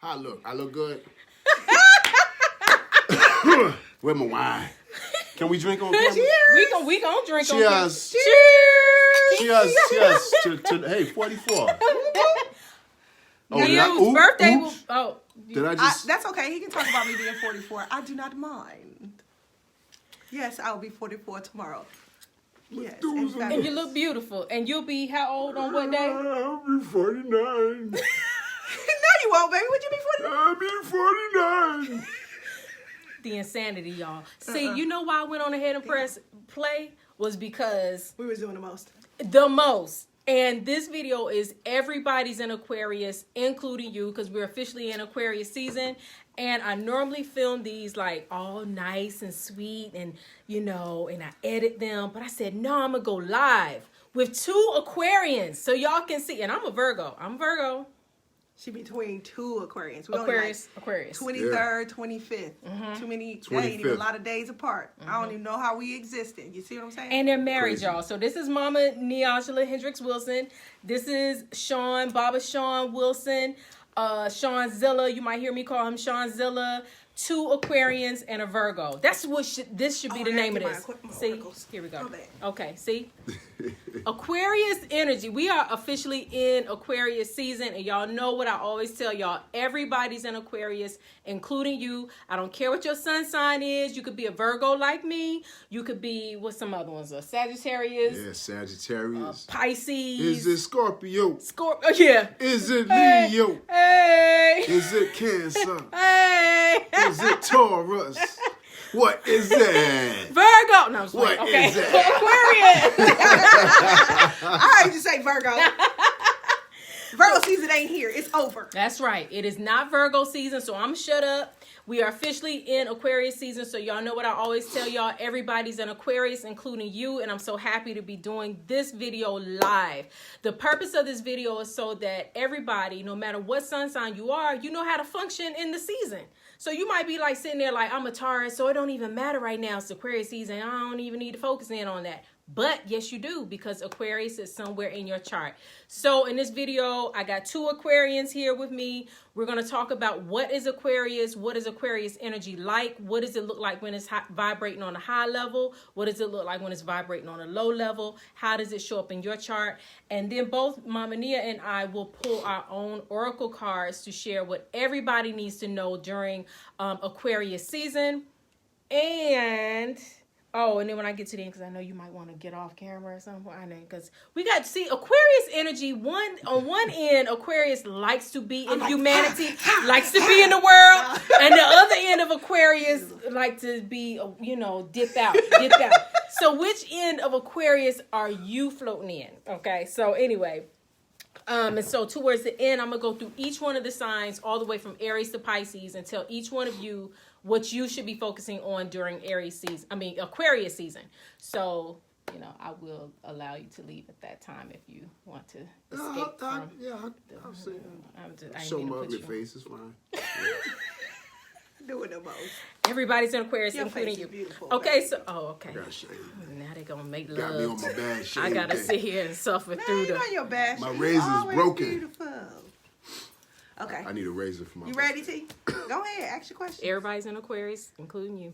How I look? I look good? Where my wine? Can we drink on camera? Cheers. We gonna drink on camera. Cheers. Cheers. To hey, 44. Neil's birthday was... Oh. Did I just... That's okay. He can talk about me being 44. I do not mind. Yes, I'll be 44 tomorrow. Yes. And you look beautiful. And you'll be how old on what day? I'll be 49. No, you won't, baby. Would you be 49? I'll be 49. The insanity, y'all. See, you know why I went on ahead and press play? Was because... We was doing the most. The most. And this video is everybody's in Aquarius, including you, because we're officially in Aquarius season. And I normally film these like all nice and sweet and, you know, and I edit them. But I said, no, I'm going to go live with 2 Aquarians so y'all can see. And I'm a Virgo. I'm Virgo. She between 2 Aquarians. We Aquarius. 23rd, 25th. Too many days, even a lot of days apart. I don't even know how we existed. You see what I'm saying? And they're married, y'all. So this is Mama Neangela Hendricks Wilson. This is Sean, Baba Sean Wilson. Sean Zilla. You might hear me call him Sean Zilla. 2 Aquarians and a Virgo. That's what this should be the name of this. See, here we go. Okay, see? Aquarius energy. We are officially in Aquarius season, and y'all know what I always tell y'all. Everybody's in Aquarius, including you. I don't care what your sun sign is. You could be a Virgo like me. You could be, what's some other ones? A Sagittarius. Yeah, Sagittarius. Pisces. Is it Scorpio? Scorpio, yeah. Is it Leo? Hey. Is it Cancer? Hey. Is it Taurus? What is that? Virgo. No, what okay. is that? Aquarius. I heard you say Virgo. Virgo season ain't here. It's over. That's right. It is not Virgo season, so I'm shut up. We are officially in Aquarius season, so y'all know what I always tell y'all. Everybody's in Aquarius, including you, and I'm so happy to be doing this video live. The purpose of this video is so that everybody, no matter what sun sign you are, you know how to function in the season. So you might be like sitting there like, I'm a Taurus, so it don't even matter right now. It's Aquarius season. I don't even need to focus in on that. But yes, you do, because Aquarius is somewhere in your chart. So in this video, I got 2 Aquarians here with me. We're going to talk about what is Aquarius energy like? What does it look like when it's vibrating on a high level? What does it look like when it's vibrating on a low level? How does it show up in your chart? And then both Mama Nia and I will pull our own oracle cards to share what everybody needs to know during Aquarius season. And... oh, and then when I get to the end, because I know you might want to get off camera or something, I know, because we got to see Aquarius energy. On one end, Aquarius likes to be in humanity, likes to be in the world, and the other end of Aquarius like to be, you know, dip out. So which end of Aquarius are you floating in? Okay, so anyway. And so towards the end, I'm going to go through each one of the signs all the way from Aries to Pisces and tell each one of you what you should be focusing on during Aquarius season. So, you know, I will allow you to leave at that time if you want to escape from... I'll see. Show my ugly face, it's fine. Doing the most. Everybody's in Aquarius, your including face you. is beautiful, okay, baby. so... oh, okay. Now they're going to make love. Got me on my bad shit. I got to sit here and suffer through the... your bad my shit. razor's broken. Beautiful. Okay. I need a razor for my... You ready, T? Go ahead. Ask your question. Everybody's in Aquarius, including you.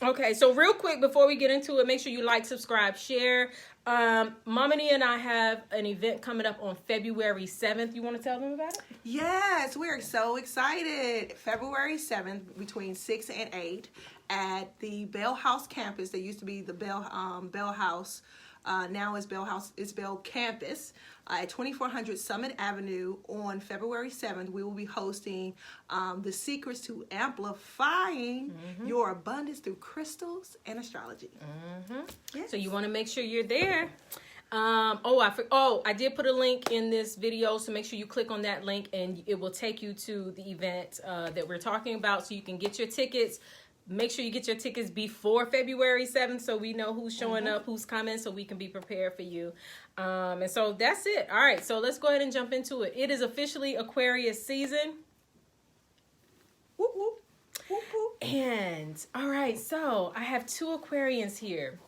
Okay, so real quick before we get into it, make sure you like, subscribe, share. Mama Nia and I have an event coming up on February 7th. You want to tell them about it? Yes, we're so excited. February 7th between 6 and 8 at the Bell House campus. There used to be the Bell House. Now it's Bell Campus at 2400 Summit Avenue. On February 7th, we will be hosting the secrets to amplifying your abundance through crystals and astrology. Yes. So you want to make sure you're there. I did put a link in this video, so make sure you click on that link and it will take you to the event that we're talking about, so you can get your tickets. Make sure you get your tickets before February 7th so we know who's showing up, who's coming, so we can be prepared for you. And so that's it. All right, so let's go ahead and jump into it. It is officially Aquarius season. Whoop, whoop. Whoop, whoop. And, all right, so I have 2 Aquarians here.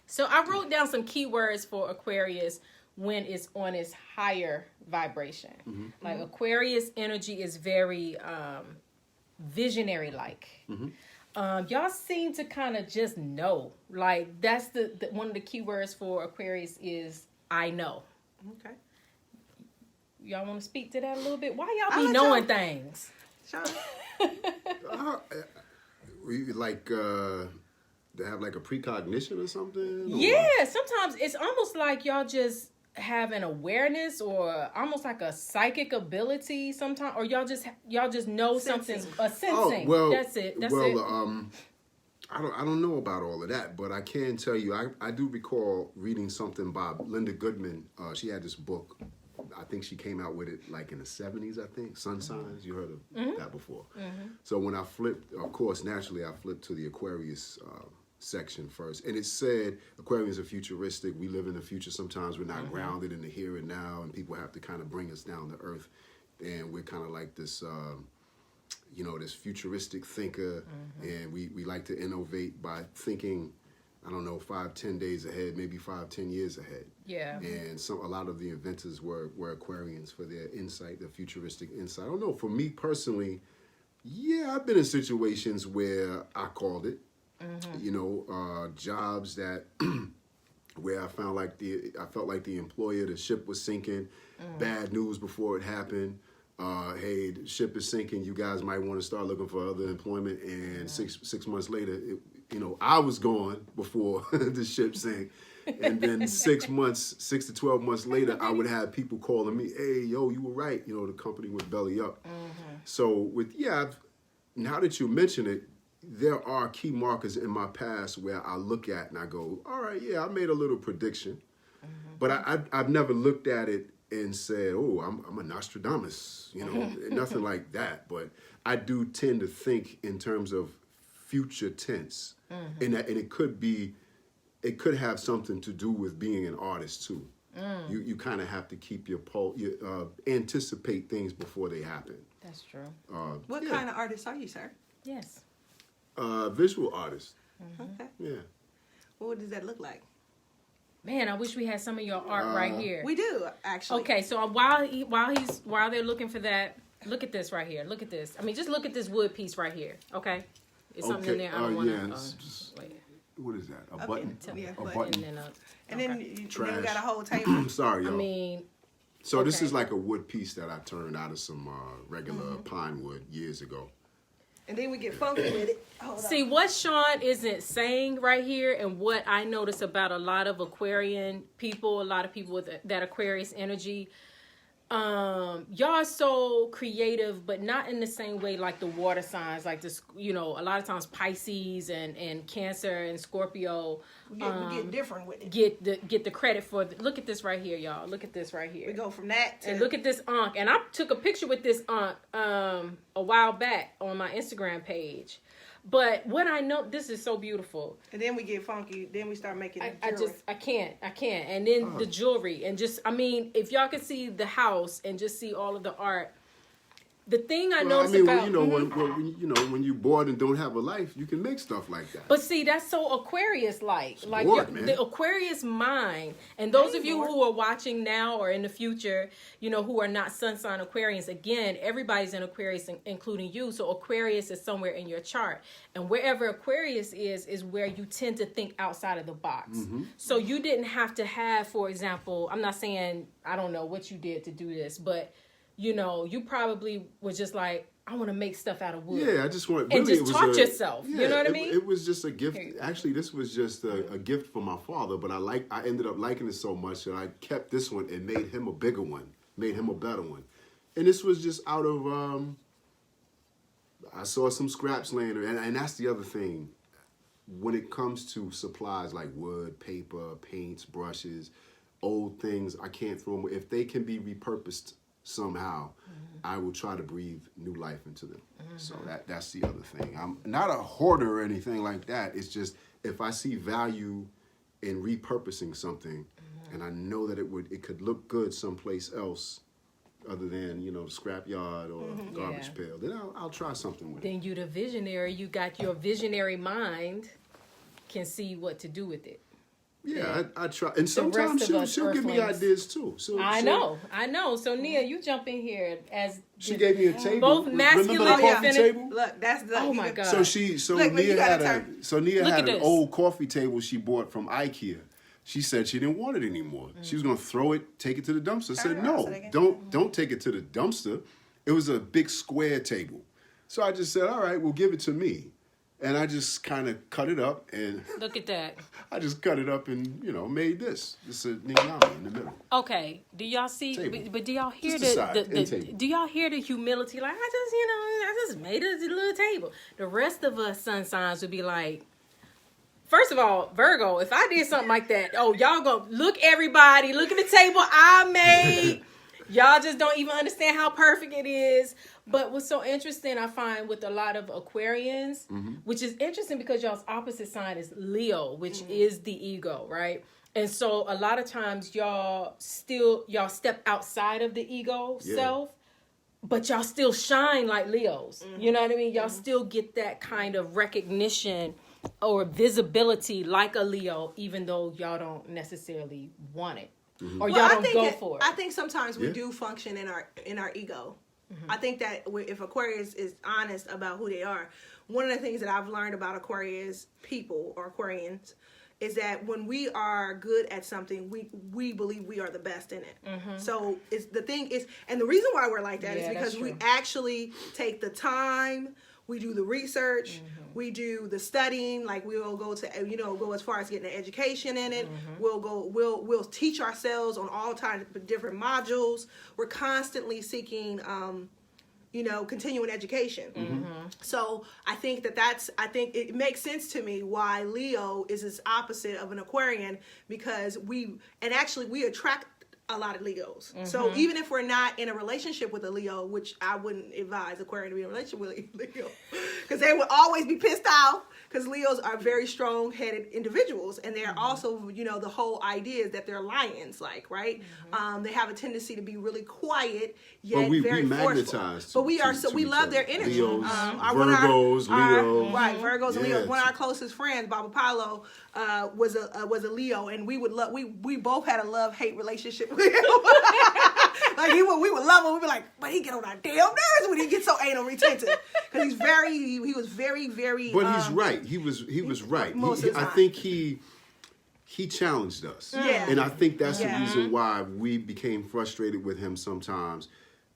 So I wrote down some keywords for Aquarius when it's on its higher vibration. Mm-hmm. Like Aquarius energy is very visionary like. Y'all seem to kind of just know. Like that's the one of the key words for Aquarius is I know. Okay. Y'all want to speak to that a little bit? Why y'all be knowing things? Sure. We like to have like a precognition or something? Yeah, sometimes it's almost like y'all just have an awareness or almost like a psychic ability sometimes, or y'all just know something, a sensing. Oh, well, that's it. I don't know about all of that, but I can tell you, I do recall reading something by Linda Goodman. She had this book. I think she came out with it like in the 70s, I think. Sun Signs. You heard of that before. So when I flipped, of course, naturally, I flipped to the Aquarius section first. And it said, Aquarians are futuristic. We live in the future. Sometimes we're not grounded in the here and now, and people have to kind of bring us down to earth. And we're kind of like this, this futuristic thinker. And we like to innovate by thinking, I don't know, 5-10 days ahead, maybe 5-10 years ahead. Yeah. And a lot of the inventors were Aquarians for their insight, their futuristic insight. I don't know, for me personally, yeah, I've been in situations where I called it. Jobs that where I felt like the employer, the ship was sinking, bad news before it happened. Hey, the ship is sinking. You guys might want to start looking for other employment. And 6 months later, I was gone before the ship sank. And then 6 to 12 months later, I would have people calling me, hey, yo, you were right. The company would belly up. So now that you mention it, there are key markers in my past where I look at and I go, all right, yeah, I made a little prediction. But I've never looked at it and said, oh, I'm a Nostradamus, nothing like that. But I do tend to think in terms of future tense. And it could have something to do with being an artist too. You kind of have to keep your anticipate things before they happen. That's true. What kind of artist are you, sir? Yes. Visual artist. Okay. Yeah. What does that look like? Man, I wish we had some of your art right here. We do, actually. Okay, so while they're looking for that, look at this right here. Look at this. I mean, just look at this wood piece right here. Okay, it's something in there. I don't want to. What is that? A button? Yeah, a button. And then we got a whole Trash. table. Sorry, y'all. I mean. So this is like a wood piece that I turned out of some regular pine wood years ago. And then we get funky with it. See, what Sean isn't saying right here, and what I notice about a lot of Aquarian people, a lot of people with that Aquarius energy, y'all are so creative, but not in the same way like the water signs, like this, a lot of times Pisces and Cancer and Scorpio. We get different with it. Get the credit for. Look at this right here, y'all. Look at this right here. We go from that to. And look at this Ankh. And I took a picture with this Ankh a while back on my Instagram page. But what I know, this is so beautiful. And then we get funky. Then we start making jewelry. I can't. And then the jewelry. And if y'all could see the house and just see all of the art. The thing I noticed about... when you're bored and don't have a life, you can make stuff like that. But see, that's so Aquarius-like. Like man. The Aquarius mind. And those of you who are watching now or in the future, who are not sun sign Aquarians, again, everybody's in Aquarius, including you. So Aquarius is somewhere in your chart. And wherever Aquarius is where you tend to think outside of the box. So you didn't have to have, for example, I'm not saying, I don't know what you did to do this, but... you probably was just like, I want to make stuff out of wood. Yeah, I just want... And just taught yourself. Yeah, you know what I mean? It was just a gift. Actually, this was just a gift from my father, but I ended up liking it so much that I kept this one and made him a bigger one, made him a better one. And this was just out of... I saw some scraps laying there, and that's the other thing. When it comes to supplies like wood, paper, paints, brushes, old things, I can't throw them... If they can be repurposed somehow, I will try to breathe new life into them. So that's the other thing. I'm not a hoarder or anything like that. It's just if I see value in repurposing something, and I know that it could look good someplace else other than the scrapyard or garbage pail, then I'll try something with it. Then you the visionary. You got your visionary mind can see what to do with it. Yeah, I try, and rest sometimes of us she'll give me Earthlings. ideas too. So I know. So Nia, you jump in here as she gave me a table. both masculine Remember the and coffee feminine. table? Look, that's the. Oh my God. So Look, Nia you had gotta Nia Look had at an this. old coffee table she bought from IKEA. She said she didn't want it anymore. She was gonna throw it, take it to the dumpster. I said, Turn it around no, so they can- don't take it to the dumpster. It was a big square table. So I just said, all right, well, give it to me. And I just kind of cut it up, and Look at that. I just cut it up and, made this. Just a ninyami in the middle. Okay, do y'all see? Table. But do y'all hear Just a side, end table. do y'all hear the humility? Like I just made a little table. The rest of us sun signs would be like, first of all, Virgo, if I did something like that, oh y'all go look everybody, look at the table I made. Y'all just don't even understand how perfect it is. But what's so interesting, I find with a lot of Aquarians, which is interesting because y'all's opposite sign is Leo, which is the ego, right? And so a lot of times y'all step outside of the ego self, but y'all still shine like Leos. You know what I mean? Y'all still get that kind of recognition or visibility like a Leo, even though y'all don't necessarily want it. Or y'all don't go for it. I think sometimes we do function in our ego. I think that if Aquarius is honest about who they are, one of the things that I've learned about Aquarius people or Aquarians is that when we are good at something, we believe we are the best in it. So the reason why we're like that is because we actually take the time. We do the research, we do the studying, like we will go to, go as far as getting an education in it. We'll teach ourselves on all types of different modules. We're constantly seeking, continuing education. So I think I think it makes sense to me why Leo is this opposite of an Aquarian, because we attract a lot of Leos. So even if we're not in a relationship with a Leo, which I wouldn't advise Aquarian to be in a relationship with a Leo, because they would always be pissed off, because Leos are very strong-headed individuals, and they're also, the whole idea is that they're lions, right? They have a tendency to be really quiet, yet very forceful. But we love their energy. Leos, Virgos, Leos. And Leos. One of our closest friends, Baba Paulo, was a Leo, and we both had a love-hate relationship with him. Like we would love him. We'd be like, but he get on our damn nerves when he gets so anal retentive, because he was very, very. But he's right. He was right. I think he challenged us. Yeah. And I think that's the reason why we became frustrated with him sometimes,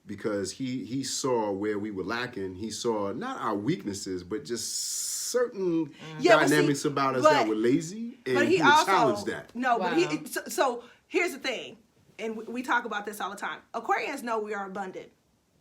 because he saw where we were lacking. He saw not our weaknesses, but just certain dynamics about us that were lazy, and but he would also challenge that. No, but so here's the thing, and we talk about this all the time. Aquarians know we are abundant.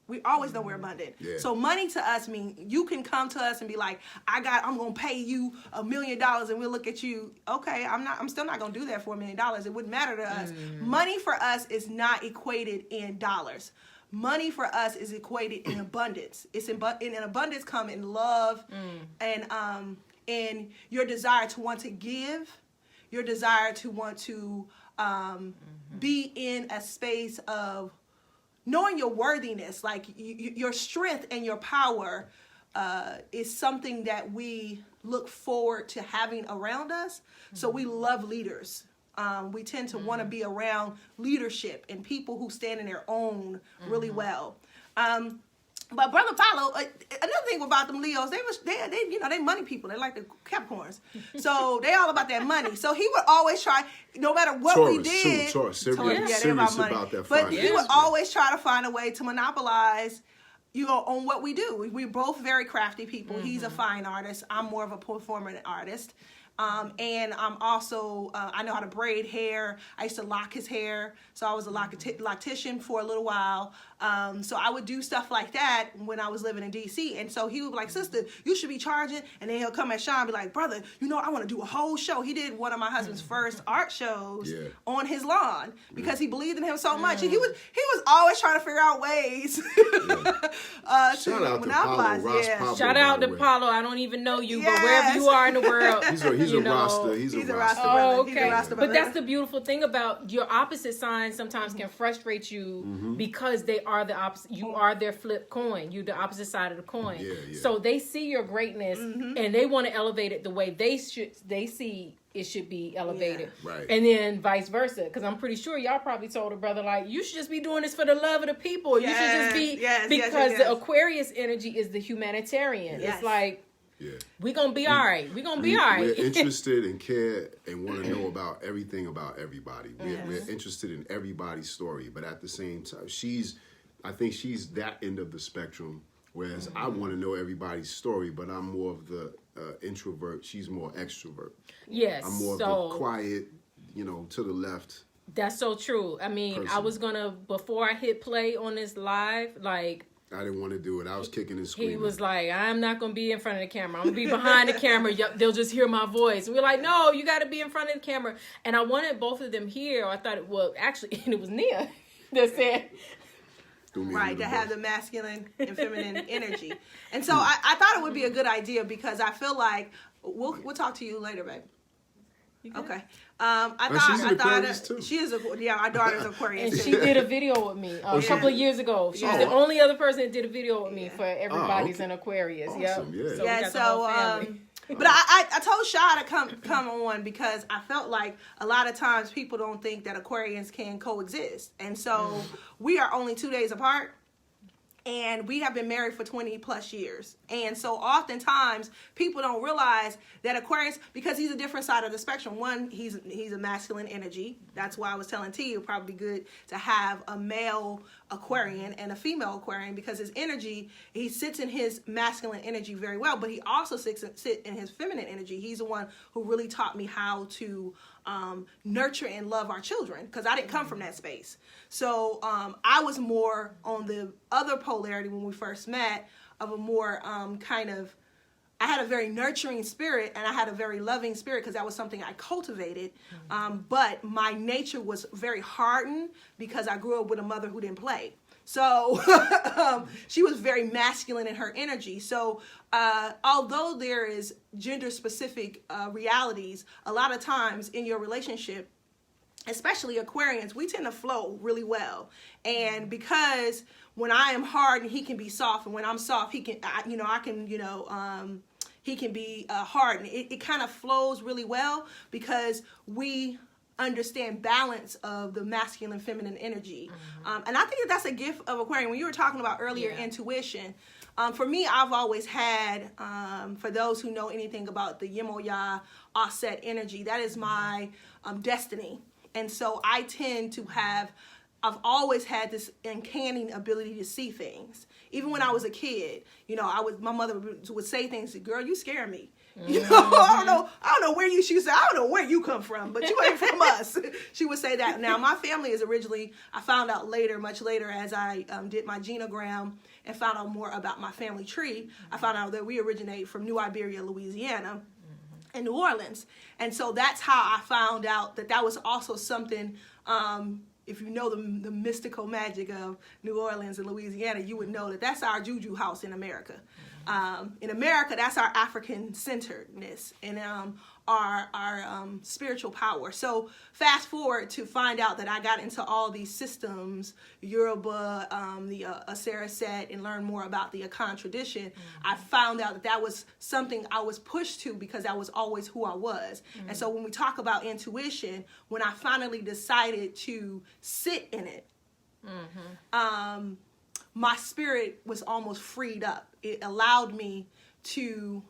We always know we're abundant. Yeah. So money to us means you can come to us and be like, I'm gonna pay you $1 million, and we'll look at you. Okay, I'm still not gonna do that for $1 million. It wouldn't matter to us. Money for us is not equated in dollars. Money for us is equated in abundance. It's in an abundance come in love, and your desire to want to give, your desire to want to be in a space of knowing your worthiness, like your strength and your power is something that we look forward to having around us. So we love leaders. We tend to want to be around leadership and people who stand in their own really well. But Brother Paulo, another thing about them Leos, they money people. They like the Capricorns, so they all about that money. So he would always try, no matter what we did. Taurus, they're about money. That. But he would always try to find a way to monopolize, on what we do. We're both very crafty people. He's a fine artist. I'm more of a performing artist. And I'm also, I know how to braid hair. I used to lock his hair. So I was a loctician for a little while. So I would do stuff like that when I was living in DC. And so he would be like, sister, you should be charging. And then he'll come at Sean and be like, brother, I want to do a whole show. He did one of my husband's first art shows on his lawn because he believed in him so much. And he was always trying to figure out ways to monopolize. Shout out to Paulo. I don't even know you, but wherever you are in the world. He's a Rasta. He's a Rasta. Oh, okay. But that's the beautiful thing about your opposite signs. Sometimes can frustrate you because they are the opposite. You are their flip coin. You the opposite side of the coin. So they see your greatness and they want to elevate it the way they see it should be elevated. Yeah. Right. And then vice versa. Because I'm pretty sure y'all probably told a brother, like, you should just be doing this for the love of the people. You should just be, because the Aquarius energy is the humanitarian. Yes. It's like, we're going to be all right. We're going to be all right. We're interested and care and want to know about everything about everybody. We're interested in everybody's story. But at the same time, I think she's that end of the spectrum. Whereas I want to know everybody's story, but I'm more of the introvert. She's more extrovert. Yes. I'm more of the quiet, to the left. That's so true. I mean, person. I was going to, before I hit play on this live, like, I didn't want to do it. I was kicking and screaming. he was like, I'm not going to be in front of the camera. I'm going to be behind the camera. They'll just hear my voice. And we're like, no, you got to be in front of the camera. And I wanted both of them here. I thought, actually, and it was Nia that said... Right, to have the masculine and feminine energy. And so I thought it would be a good idea because I feel like we'll talk to you later, babe. Okay. She's an Aquarius too. She is our daughter's Aquarius. And she did a video with me a couple of years ago. She was the only other person that did a video with me for everybody's an Aquarius. Awesome. Yep. Yeah. So but I told Sha to come on because I felt like a lot of times people don't think that Aquarians can coexist. And so we are only 2 days apart. And we have been married for 20 plus years. And so oftentimes people don't realize that Aquarius, because he's a different side of the spectrum. One, he's a masculine energy. That's why I was telling T, it would probably be good to have a male Aquarian and a female Aquarian because his energy, he sits in his masculine energy very well, but he also sits in his feminine energy. He's the one who really taught me how to nurture and love our children because I didn't come from that space. So I was more on the other polarity when we first met of a more I had a very nurturing spirit and I had a very loving spirit because that was something I cultivated. But my nature was very hardened because I grew up with a mother who didn't play. So she was very masculine in her energy. So although there is gender specific realities, a lot of times in your relationship, especially Aquarians, we tend to flow really well. And because when I am hard and he can be soft, and when I'm soft, he can be hard. And it kind of flows really well because we understand balance of the masculine feminine energy. And I think that's a gift of Aquarian. When you were talking about earlier intuition, for me, I've always had, for those who know anything about the Yemoya offset energy, that is my destiny. And so I tend to I've always had this uncanny ability to see things. Even when I was a kid, my mother would say things, girl, you scare me. I don't know where she would say, I don't know where you come from, but you ain't from us. She would say that. Now, my family is originally, I found out much later as I did my genogram and found out more about my family tree. I found out that we originate from New Iberia, Louisiana, and New Orleans. And so that's how I found out that was also something, if you know the mystical magic of New Orleans and Louisiana, you would know that that's our juju house in America. In America, that's our African centeredness and our spiritual power. So fast forward to find out that I got into all these systems, Yoruba, the Asera set, and learn more about the Akan tradition. I found out that was something I was pushed to because that was always who I was. And so when we talk about intuition, when I finally decided to sit in it, my spirit was almost freed up. It allowed me to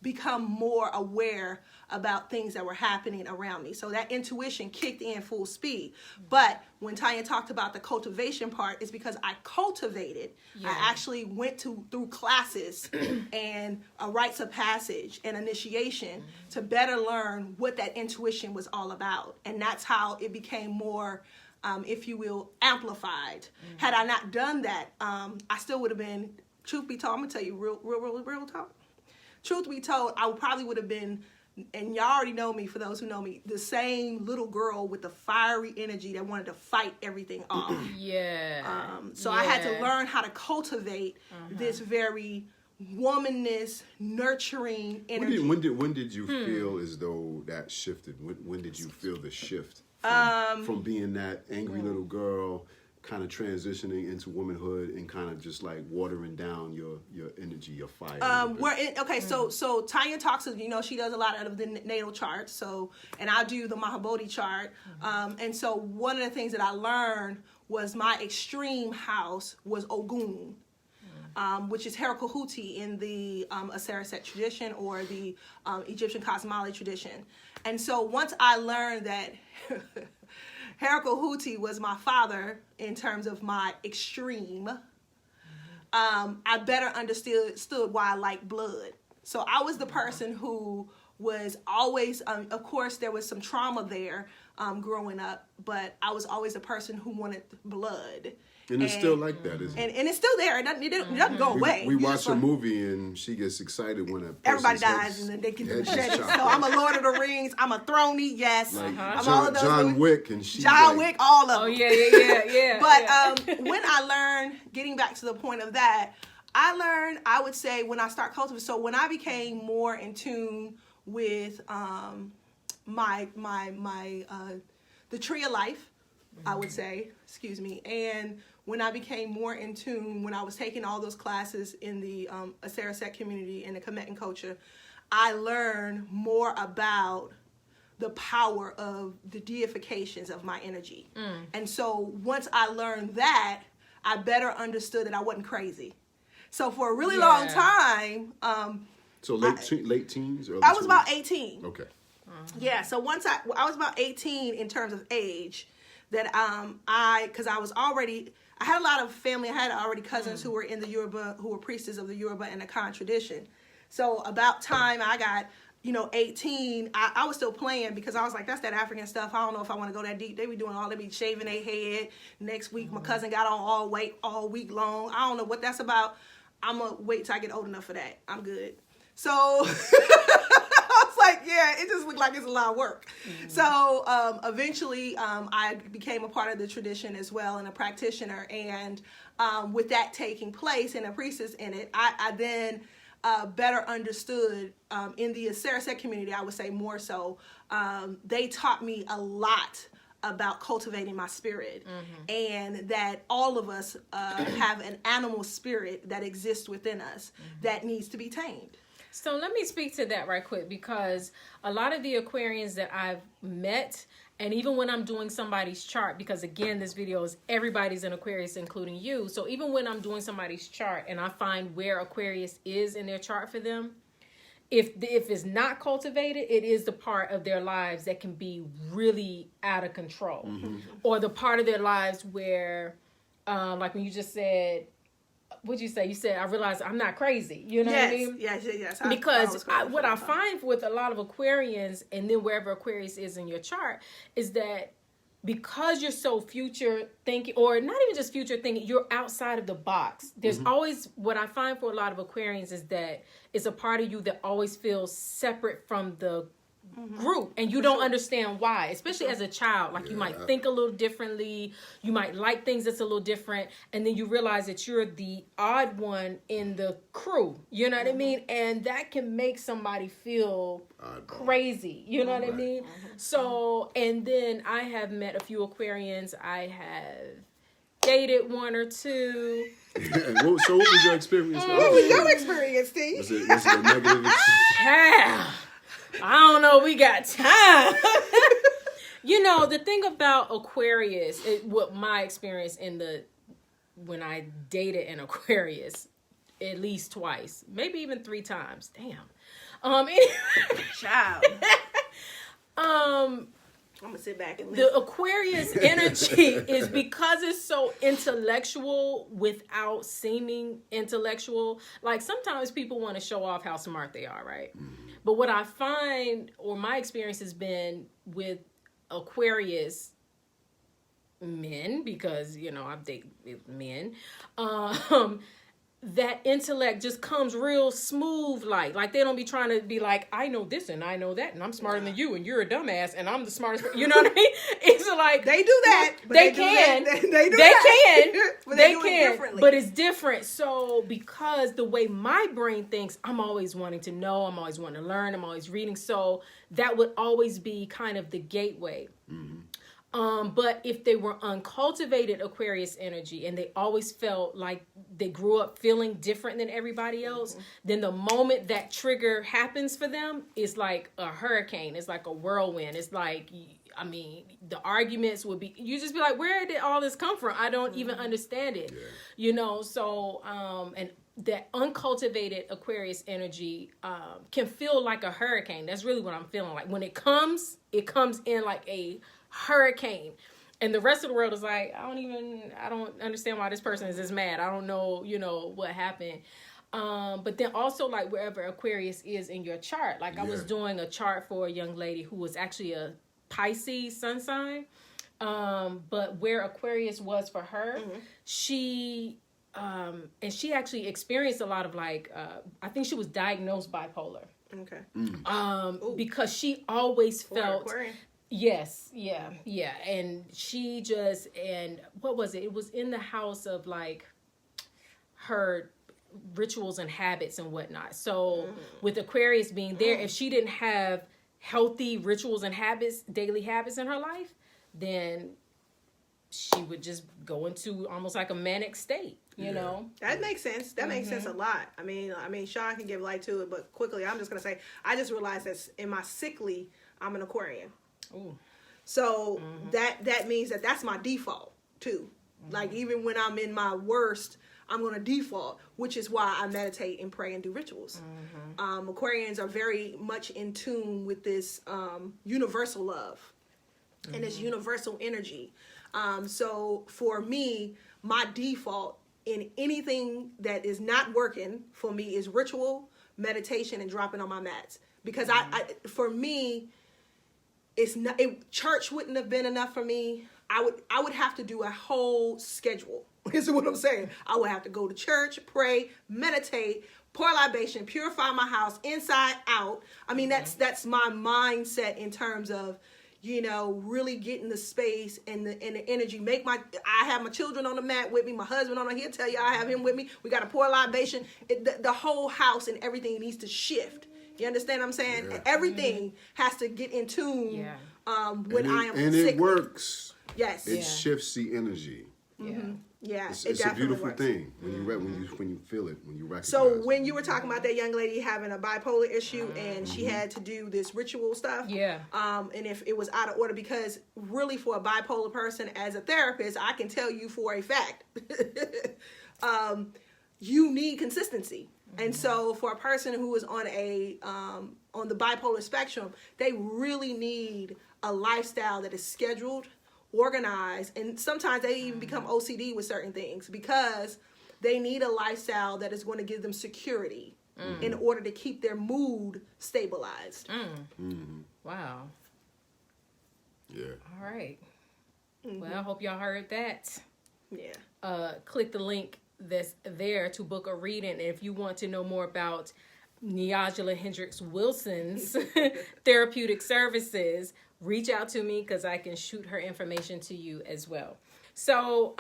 become more aware about things that were happening around me. So that intuition kicked in full speed. But when Tonya talked about the cultivation part, it's because I cultivated. I actually went through classes and rites of passage and initiation to better learn what that intuition was all about. And that's how it became more, if you will, amplified. Had I not done that, I still would have been, truth be told, I'm gonna tell you real talk. Truth be told, I probably would have been, and y'all already know me, for those who know me, the same little girl with the fiery energy that wanted to fight everything off. I had to learn how to cultivate this very womanness, nurturing energy. When did you feel as though that shifted? When did you feel the shift from being that angry little girl kind of transitioning into womanhood and kind of just like watering down your energy, your fire? So Tonya talks, she does a lot of the natal charts. So, and I do the Mahabodhi chart. And so one of the things that I learned was my extreme house was Ogun, which is Heraclehuti in the Asaraset tradition or the Egyptian cosmology tradition. And so once I learned that Heraclehuti was my father in terms of my extreme, I better understood why I like blood. So I was the person who was always, of course, there was some trauma there growing up, but I was always a person who wanted blood. And it's still like that, isn't it? And it's still there. It doesn't go away. We watch a movie and she gets excited when everybody dies and then they get the machete. So I'm a Lord of the Rings. I'm a Throney, yes. Like I'm all of those. John Wick and she's John Wick, all of them. Oh, yeah. But when I learned, getting back to the point of that, I would say when I start cultivating, so when I became more in tune with the tree of life, I would say, and when I became more in tune, when I was taking all those classes in the Asaraset community and the Kemetan culture, I learned more about the power of the deifications of my energy. And so once I learned that, I better understood that I wasn't crazy. So for a really long time... so late teens? Early I was 20s? about 18. Okay. Yeah, so once I was about 18 in terms of age, that because I had a lot of family. I had already cousins who were in the Yoruba, who were priestess of the Yoruba and the Khan tradition. So about time I got, 18, I was still playing because I was like, that's that African stuff. I don't know if I want to go that deep. They be shaving their head. Next week, my cousin got on all week long. I don't know what that's about. I'm going to wait till I get old enough for that. I'm good. So I was like, yeah, it just looked like it's a lot of work. So eventually I became a part of the tradition as well and a practitioner. And with that taking place and a priestess in it, I then better understood in the Asaraset community, I would say more so, they taught me a lot about cultivating my spirit and that all of us have an animal spirit that exists within us that needs to be tamed. So let me speak to that right quick, because a lot of the Aquarians that I've met, and even when I'm doing somebody's chart, because again, this video is everybody's an Aquarius, including you. So even when I'm doing somebody's chart and I find where Aquarius is in their chart for them, if it's not cultivated, it is the part of their lives that can be really out of control. Or the part of their lives where, like when you just said, what'd you say? You said, I realized I'm not crazy. You know what I mean? Yes. Because what I find with a lot of Aquarians, and then wherever Aquarius is in your chart, is that because you're so future thinking, or not even just future thinking, you're outside of the box. There's always, what I find for a lot of Aquarians is that it's a part of you that always feels separate from the group, and you don't understand why, especially as a child. Like you might think a little differently, you might like things that's a little different, and then you realize that you're the odd one in the crew, you know what I mean? And that can make somebody feel crazy, you know what I mean? So, and then I have met a few Aquarians, I have dated one or two. So what was your experience? What was your experience, Steve? Was it a negative experience? Yeah. I don't know, we got time. The thing about Aquarius, what my experience when I dated an Aquarius, at least twice, maybe even 3 times. Damn. Child. I'm gonna sit back and listen. The Aquarius energy is because it's so intellectual without seeming intellectual. Like sometimes people want to show off how smart they are, right? But what I find, or my experience has been with Aquarius men, because, I've dated men, that intellect just comes real smooth, like they don't be trying to be like, I know this and I know that and I'm smarter than you and you're a dumbass and I'm the smartest. You know what I mean? It's like they do that. But they can. But it's different. So because the way my brain thinks, I'm always wanting to know. I'm always wanting to learn. I'm always reading. So that would always be kind of the gateway. But if they were uncultivated Aquarius energy and they always felt like they grew up feeling different than everybody else, then the moment that trigger happens for them, it's like a hurricane. It's like a whirlwind. It's like, I mean, the arguments would be, you just be like, where did all this come from? I don't even understand it. Yeah. You know, so, and that uncultivated Aquarius energy can feel like a hurricane. That's really what I'm feeling like. When it comes in like a hurricane, and the rest of the world is like, I don't understand why this person is this mad. I don't know, you know, what happened. But then also like wherever Aquarius is in your chart, like I was doing a chart for a young lady who was actually a Pisces sun sign, but where Aquarius was for her, she and she actually experienced a lot of like I think she was diagnosed bipolar. Okay. Because she always felt yes, yeah. And she just, and what was it? It was in the house of like her rituals and habits and whatnot. So with Aquarius being there, if she didn't have healthy rituals and habits, daily habits in her life, then she would just go into almost like a manic state, you know? That makes sense. That makes sense a lot. I mean, Sean can give light to it, but quickly, I'm just going to say, I just realized that in my sickly, I'm an Aquarian. Ooh. So that means that that's my default too. Like even when I'm in my worst, I'm going to default, which is why I meditate and pray and do rituals. Aquarians are very much in tune with this universal love and this universal energy. So for me, my default in anything that is not working for me is ritual, meditation, and dropping on my mats. Because for me, it's not, church wouldn't have been enough for me. I would have to do a whole schedule. This is what I'm saying. I would have to go to church, pray, meditate, pour libation, purify my house inside out. I mean, that's my mindset in terms of, you know, really getting the space and the energy. I have my children on the mat with me, my husband on the, he'll tell you I have him with me. We got to pour libation. The whole house and everything needs to shift. You understand what I'm saying? Yeah. Everything has to get in tune when I am sick. And it works. Yes. It shifts the energy. Yeah, it's a beautiful thing when you feel it, when you recognize. So when you were talking about that young lady having a bipolar issue and she had to do this ritual stuff, and if it was out of order, because really for a bipolar person, as a therapist, I can tell you for a fact, you need consistency. And so for a person who is on on the bipolar spectrum, they really need a lifestyle that is scheduled, organized, and sometimes they even become OCD with certain things because they need a lifestyle that is going to give them security in order to keep their mood stabilized. Wow. Yeah. All right. Well, I hope y'all heard that. Yeah. Click the link that's there to book a reading. And if you want to know more about Neogula Hendricks Wilson's therapeutic services, reach out to me because I can shoot her information to you as well. So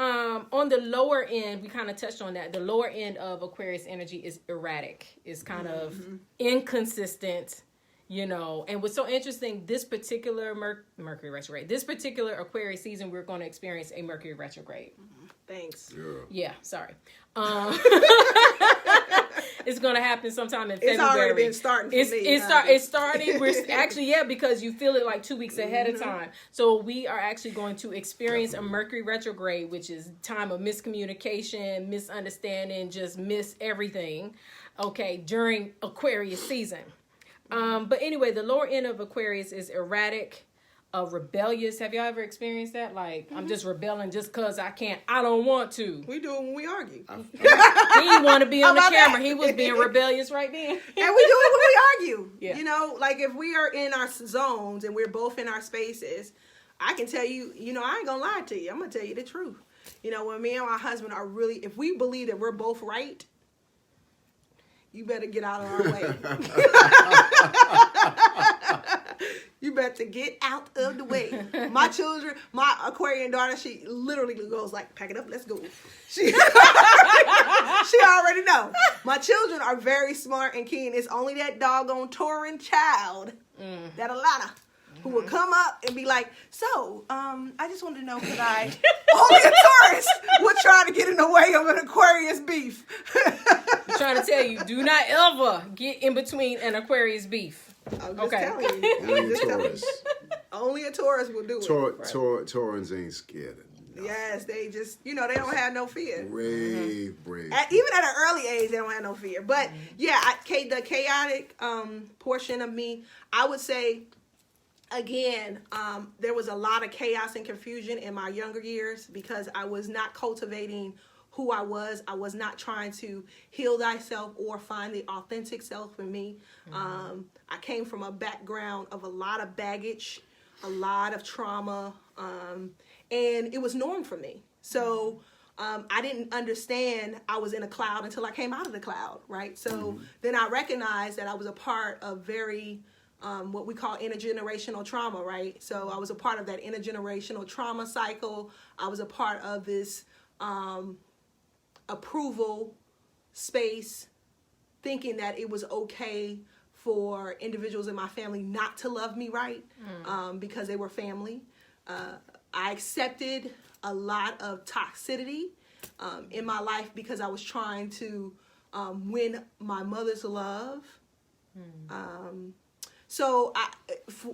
on the lower end, we kind of touched on that. The lower end of Aquarius energy is erratic. It's kind of inconsistent, you know. And what's so interesting, this particular Mercury retrograde, this particular Aquarius season, we're going to experience a Mercury retrograde. Thanks. Yeah, sorry. It's going to happen sometime in February. It's already been starting for me. It's starting. We're actually, because you feel it like 2 weeks ahead of time. So we are actually going to experience a Mercury retrograde, which is time of miscommunication, misunderstanding, just miss everything, during Aquarius season. But anyway, the lower end of Aquarius is erratic, rebellious. Have y'all ever experienced that? Like, I'm just rebelling just because I don't want to. We do it when we argue. He didn't want to be on the camera. That? He was being rebellious right then. And we do it when we argue. Yeah. You know, like if we are in our zones and we're both in our spaces, I can tell you, you know, I ain't gonna lie to you. I'm gonna tell you the truth. You know, when me and my husband are really, if we believe that we're both right, you better get out of our way. You better get out of the way. My children, my Aquarian daughter, she literally goes like, pack it up, let's go. She already know. My children are very smart and keen. It's only that doggone Tauran child, that Alana. who would come up and be like, so, I just wanted to know, could I, only a Taurus would try to get in the way of an Aquarius beef. I'm trying to tell you, do not ever get in between an Aquarius beef. I'm just telling you. Only a Taurus. Only a Taurus will do it. Taurans ain't scared of nothing. Yes, they just, they don't have no fear. Brave. Even at an early age, they don't have no fear. But yeah, the chaotic portion of me, I would say, again, there was a lot of chaos and confusion in my younger years because I was not cultivating who I was. I was not trying to heal thyself or find the authentic self in me. I came from a background of a lot of baggage, a lot of trauma, and it was norm for me. So I didn't understand I was in a cloud until I came out of the cloud, right? So then I recognized that I was a part of very, what we call intergenerational trauma, right? So I was a part of that intergenerational trauma cycle. I was a part of this approval space, thinking that it was okay for individuals in my family not to love me right, because they were family. I accepted a lot of toxicity in my life because I was trying to win my mother's love. So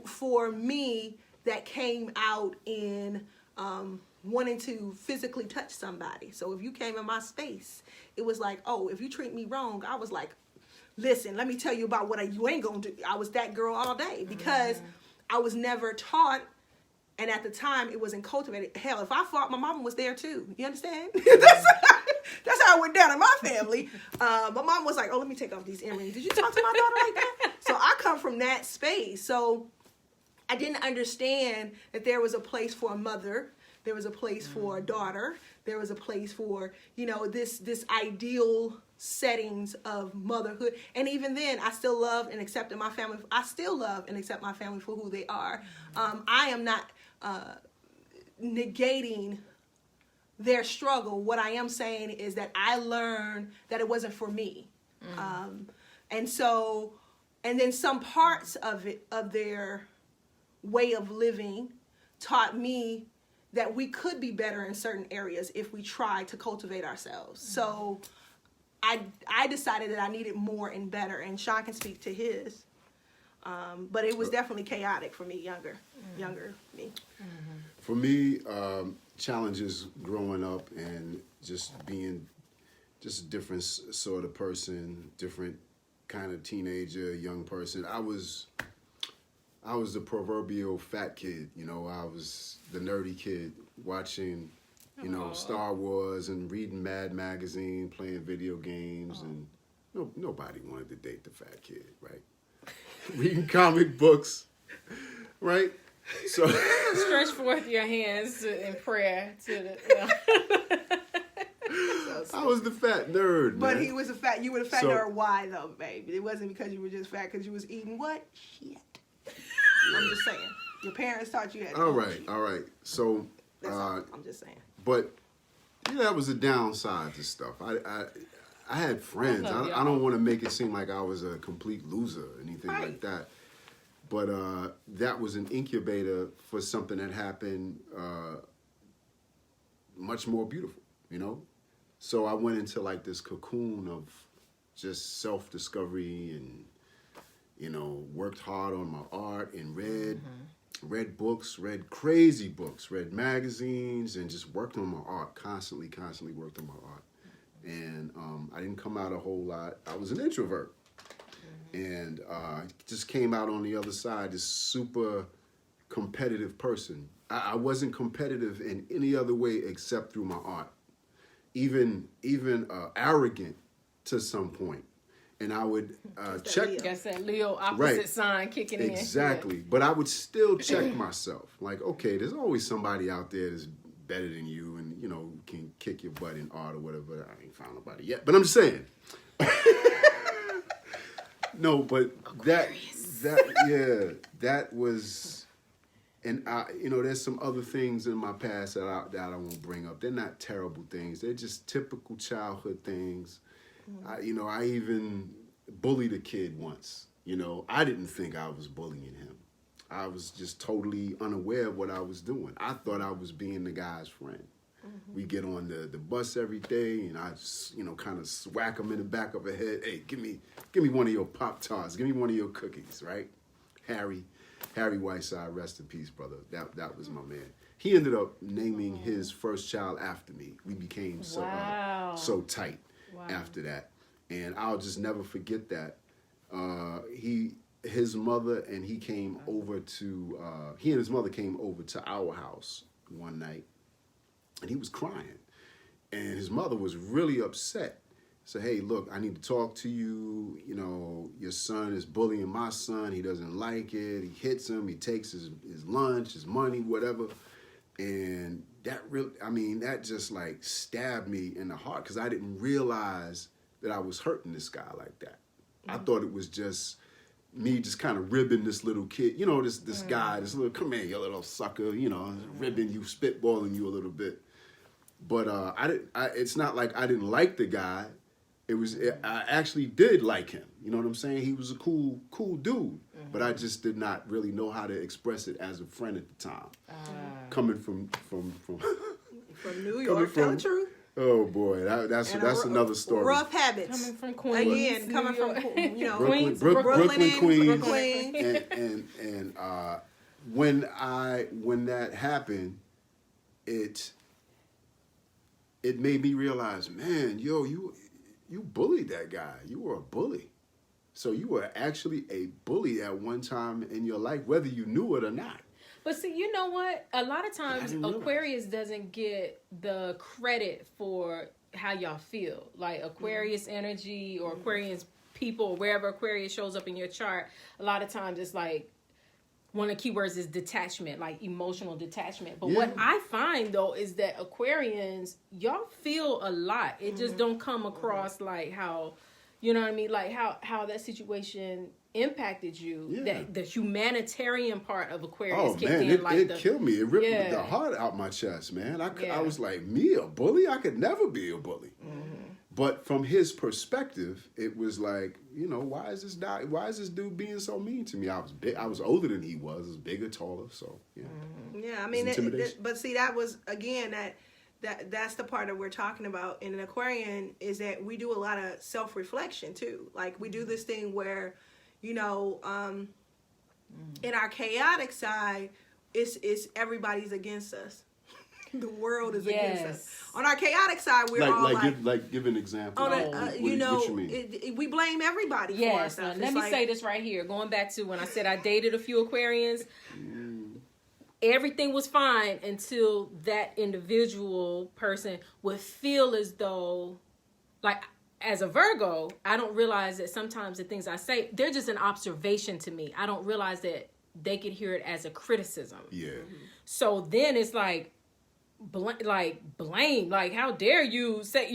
for me, that came out in wanting to physically touch somebody. So if you came in my space, it was like, oh, if you treat me wrong, I was like, listen, let me tell you about what you ain't gonna do. I was that girl all day because I was never taught. And at the time, it wasn't cultivated. Hell, if I fought, my mama was there too. You understand? That's how it went down in my family. My mom was like, oh, let me take off these earrings. Did you talk to my daughter like that? So I come from that space. So I didn't understand that there was a place for a mother. There was a place for a daughter. There was a place for, this ideal settings of motherhood. And even then, I still love and accepted my family. I still love and accept my family for who they are. I am not negating their struggle. What I am saying is that I learned that it wasn't for me. And then some parts of their way of living taught me that we could be better in certain areas if we try to cultivate ourselves. So I decided that I needed more and better, and Sean can speak to his. But it was definitely chaotic for me, younger me. For me, challenges growing up and just being just a different sort of person, different kind of teenager, young person. I was the proverbial fat kid, I was the nerdy kid watching, Star Wars and reading Mad Magazine, playing video games, and nobody wanted to date the fat kid, right? Reading comic books, right? So stretch forth your hands in prayer to the. So I was the fat nerd, but man. you were the fat nerd. Why though, baby? It wasn't because you were just fat, because you was eating what? Shit. I'm just saying. Your parents taught you that. All right. So I'm just saying. But that was a downside to stuff. I had friends. I don't want to make it seem like I was a complete loser or anything like that. But that was an incubator for something that happened much more beautiful, So I went into like this cocoon of just self-discovery and, worked hard on my art and read books, read crazy books, read magazines, and just worked on my art, constantly worked on my art. And I didn't come out a whole lot. I was an introvert. And just came out on the other side, this super competitive person. I wasn't competitive in any other way except through my art. Even arrogant to some point. And I would check. That's that Leo opposite sign kicking in. Exactly. But I would still check myself. Like, okay, there's always somebody out there that's better than you and, can kick your butt in art or whatever. I ain't found nobody yet. But I'm just saying. No, but that was, and there's some other things in my past that I won't bring up. They're not terrible things. They're just typical childhood things. I even bullied a kid once. I didn't think I was bullying him. I was just totally unaware of what I was doing. I thought I was being the guy's friend. We get on the bus every day, and I, kind of whack him in the back of the head. Hey, give me one of your Pop-Tarts. Give me one of your cookies, right? Harry Whiteside, rest in peace, brother. That was my man. He ended up naming his first child after me. We became so tight after that, and I'll just never forget that. His mother and he came over to he and his mother came over to our house one night. And he was crying. And his mother was really upset. Said, hey, look, I need to talk to you. Your son is bullying my son. He doesn't like it. He hits him. He takes his lunch, his money, whatever. And that really, that just like stabbed me in the heart because I didn't realize that I was hurting this guy like that. I thought it was just me just kind of ribbing this little kid. This guy, this little, come here, you little sucker, ribbing you, spitballing you a little bit. But it's not like I didn't like the guy. I actually did like him. You know what I'm saying? He was a cool dude. But I just did not really know how to express it as a friend at the time. Coming from New York, tell the truth. Oh boy, that's another story. Rough habits. Coming from Queens. Again, coming from Queens, Brooklyn, Queens. Queens. And when that happened, it made me realize, man, you bullied that guy. You were a bully. So you were actually a bully at one time in your life, whether you knew it or not. But see, you know what? A lot of times Aquarius doesn't get the credit for how y'all feel. Like Aquarius energy or Aquarius people, or wherever Aquarius shows up in your chart, a lot of times it's like, one of the keywords is detachment, like emotional detachment. But what I find though is that Aquarians, y'all feel a lot. It just don't come across like how, you know what I mean? Like how that situation impacted you. Yeah. That the humanitarian part of Aquarius kicked in. It killed me. It ripped the heart out my chest, man. I was like, me, a bully? I could never be a bully. But from his perspective, it was like, why is this dude being so mean to me? I was big. I was older than he was. I was bigger, taller. So but see, that was again that's the part that we're talking about in an Aquarian is that we do a lot of self-reflection too. Like we do this thing where, in our chaotic side, it's everybody's against us. The world is against us. On our chaotic side, we're all give an example. What you mean? We blame everybody for our stuff. Let me say this right here. Going back to when I said I dated a few Aquarians, everything was fine until that individual person would feel as though, like, as a Virgo, I don't realize that sometimes the things I say, they're just an observation to me. I don't realize that they could hear it as a criticism. Yeah. So then it's like, blame, like how dare you say,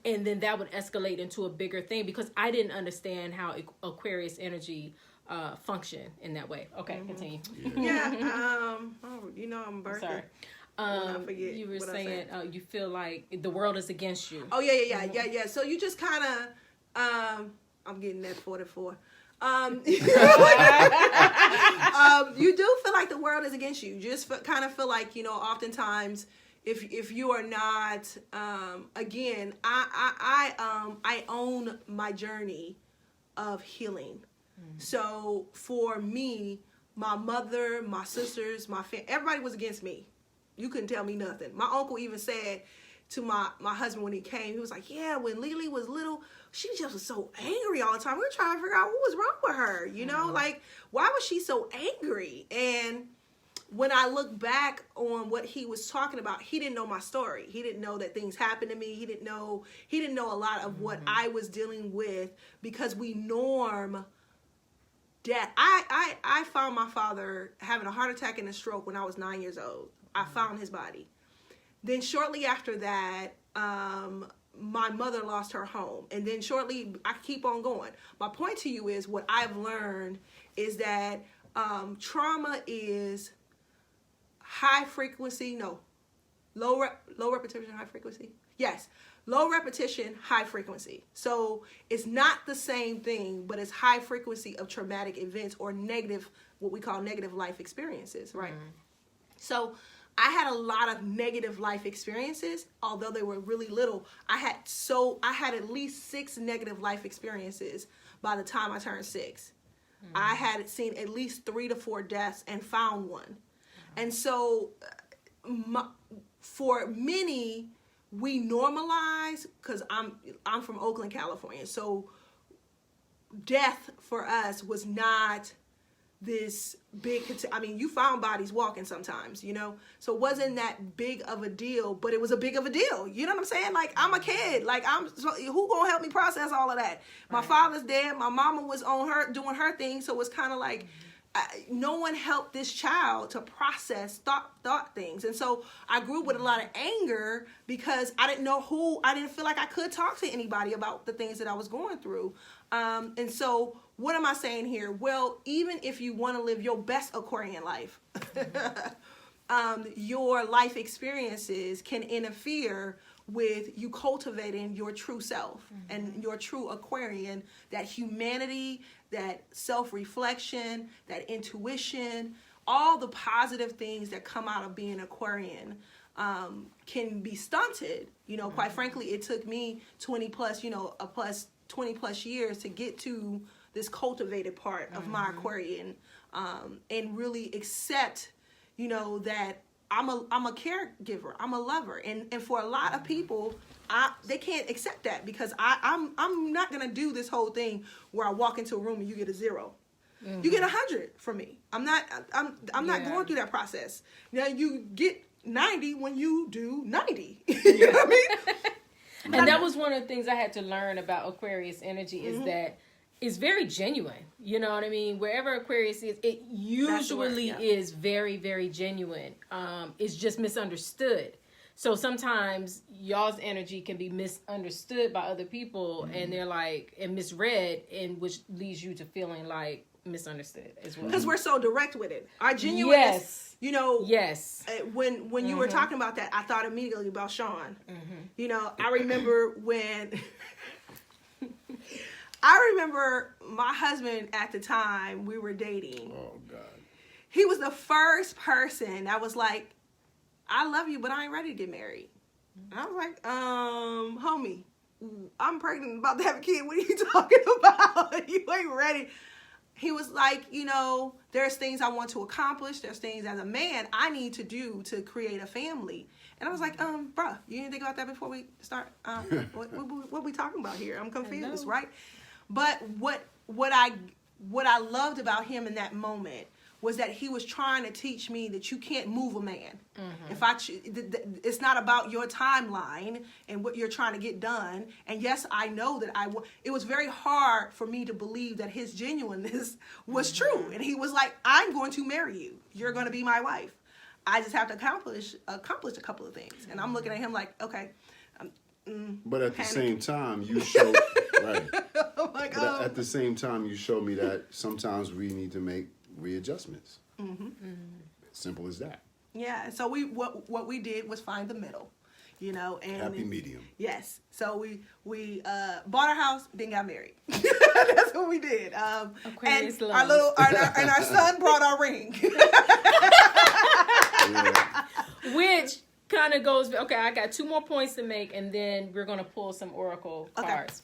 and then that would escalate into a bigger thing because I didn't understand how Aquarius energy function in that way. Okay, continue. I'm birthday. Sorry. You were saying you feel like the world is against you. Oh yeah. So you just kind of I'm getting that 44. You do feel like the world is against you. You just kind of feel like, oftentimes if you are not, again, I own my journey of healing. So for me, my mother, my sisters, my family, everybody was against me. You couldn't tell me nothing. My uncle even said to my husband when he came, he was like, yeah, when Lily was little, she just was so angry all the time. We were trying to figure out what was wrong with her, like, why was she so angry? And when I look back on what he was talking about, he didn't know my story. He didn't know that things happened to me. He didn't know a lot of what I was dealing with because we norm death. I found my father having a heart attack and a stroke when I was 9 years old. I found his body. Then shortly after that, my mother lost her home. And then shortly, I keep on going. My point to you is what I've learned is that trauma is low repetition, high frequency. Yes. low repetition, high frequency. So it's not the same thing, but it's high frequency of traumatic events or negative, what we call negative life experiences, right? So I had a lot of negative life experiences, although they were really little. I had at least 6 negative life experiences by the time I turned 6. I had seen at least 3 to 4 deaths and found one. And so for many, we normalize, because I'm from Oakland, California. So death for us was not this big, I mean, you found bodies walking sometimes, you know, so it wasn't that big of a deal, but it was a big of a deal. You know what I'm saying? Like, I'm a kid, like, who gonna help me process all of that? My father's dead. My mama was on her, doing her thing. So it's kind of like, no one helped this child to process thought things. And so I grew up with a lot of anger because I didn't know I didn't feel like I could talk to anybody about the things that I was going through. And so what am I saying here? Well, even if you want to live your best Aquarian life, your life experiences can interfere with you cultivating your true self and your true Aquarian, that humanity, that self-reflection, that intuition, all the positive things that come out of being Aquarian can be stunted. You know, quite frankly, it took me 20 plus years to get to this cultivated part of my Aquarian, and really accept, you know, that I'm a caregiver, I'm a lover, and for a lot of people, they can't accept that, because I'm not gonna do this whole thing where I walk into a room and you get a 0. You get 100 from me. I'm not going through that process. Now you get 90 when you do 90. You know what I mean? And that was one of the things I had to learn about Aquarius energy, is that it's very genuine. You know what I mean? Wherever Aquarius is, it usually is very, very genuine. It's just misunderstood. So sometimes y'all's energy can be misunderstood by other people, and they're like, and misread, and which leads you to feeling like misunderstood as well. Because we're so direct with it. Our genuineness, you know. Yes. When you were talking about that, I thought immediately about Sean. You know, I remember when my husband at the time we were dating. Oh God. He was the first person that was like, I love you, but I ain't ready to get married. And I was like, homie, I'm pregnant, about to have a kid. What are you talking about? You ain't ready. He was like, you know, there's things I want to accomplish. There's things as a man I need to do to create a family. And I was like, bruh, you didn't think about that before we start? What we talking about here? I'm confused, right? But what I loved about him in that moment was that he was trying to teach me that you can't move a man. It's not about your timeline and what you're trying to get done. And yes, I know that it was very hard for me to believe that his genuineness was true. And he was like, I'm going to marry you. You're going to be my wife. I just have to accomplish a couple of things. And I'm looking at him like, okay. But at the same time, you show right. I'm like, but at the same time, you show me that sometimes we need to make readjustments. Simple as that. Yeah. So what we did was find the middle, you know, and Happy medium. Yes. So we bought our house, then got married. That's what we did. Aquarius and love. our son brought our ring. Which kind of goes, okay, I got 2 more points to make, and then we're going to pull some oracle cards.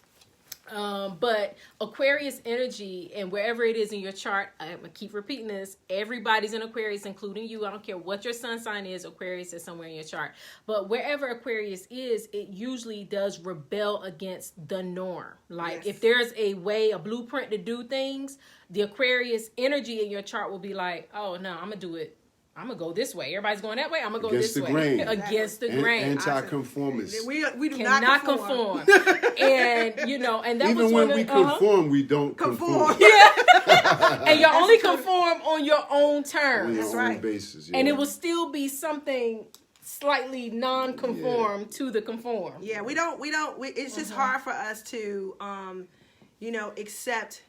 But Aquarius energy, and wherever it is in your chart, I'm going to keep repeating this, everybody's in Aquarius, including you. I don't care what your sun sign is, Aquarius is somewhere in your chart. But wherever Aquarius is, it usually does rebel against the norm. Like if there's a blueprint to do things, the Aquarius energy in your chart will be like, oh no, I'm going to do it. I'm going to go this way. Everybody's going that way. I'm going to go Against this the way. grain. Against the grain. Anti-conformist. We do Cannot not conform. And, you know, and that Even was when one we of, conform, we don't conform. Yeah. And you only conform on your own terms. On your That's own right. basis. And it will still be something slightly non-conform to the conform. Yeah, it's just hard for us to, you know, accept.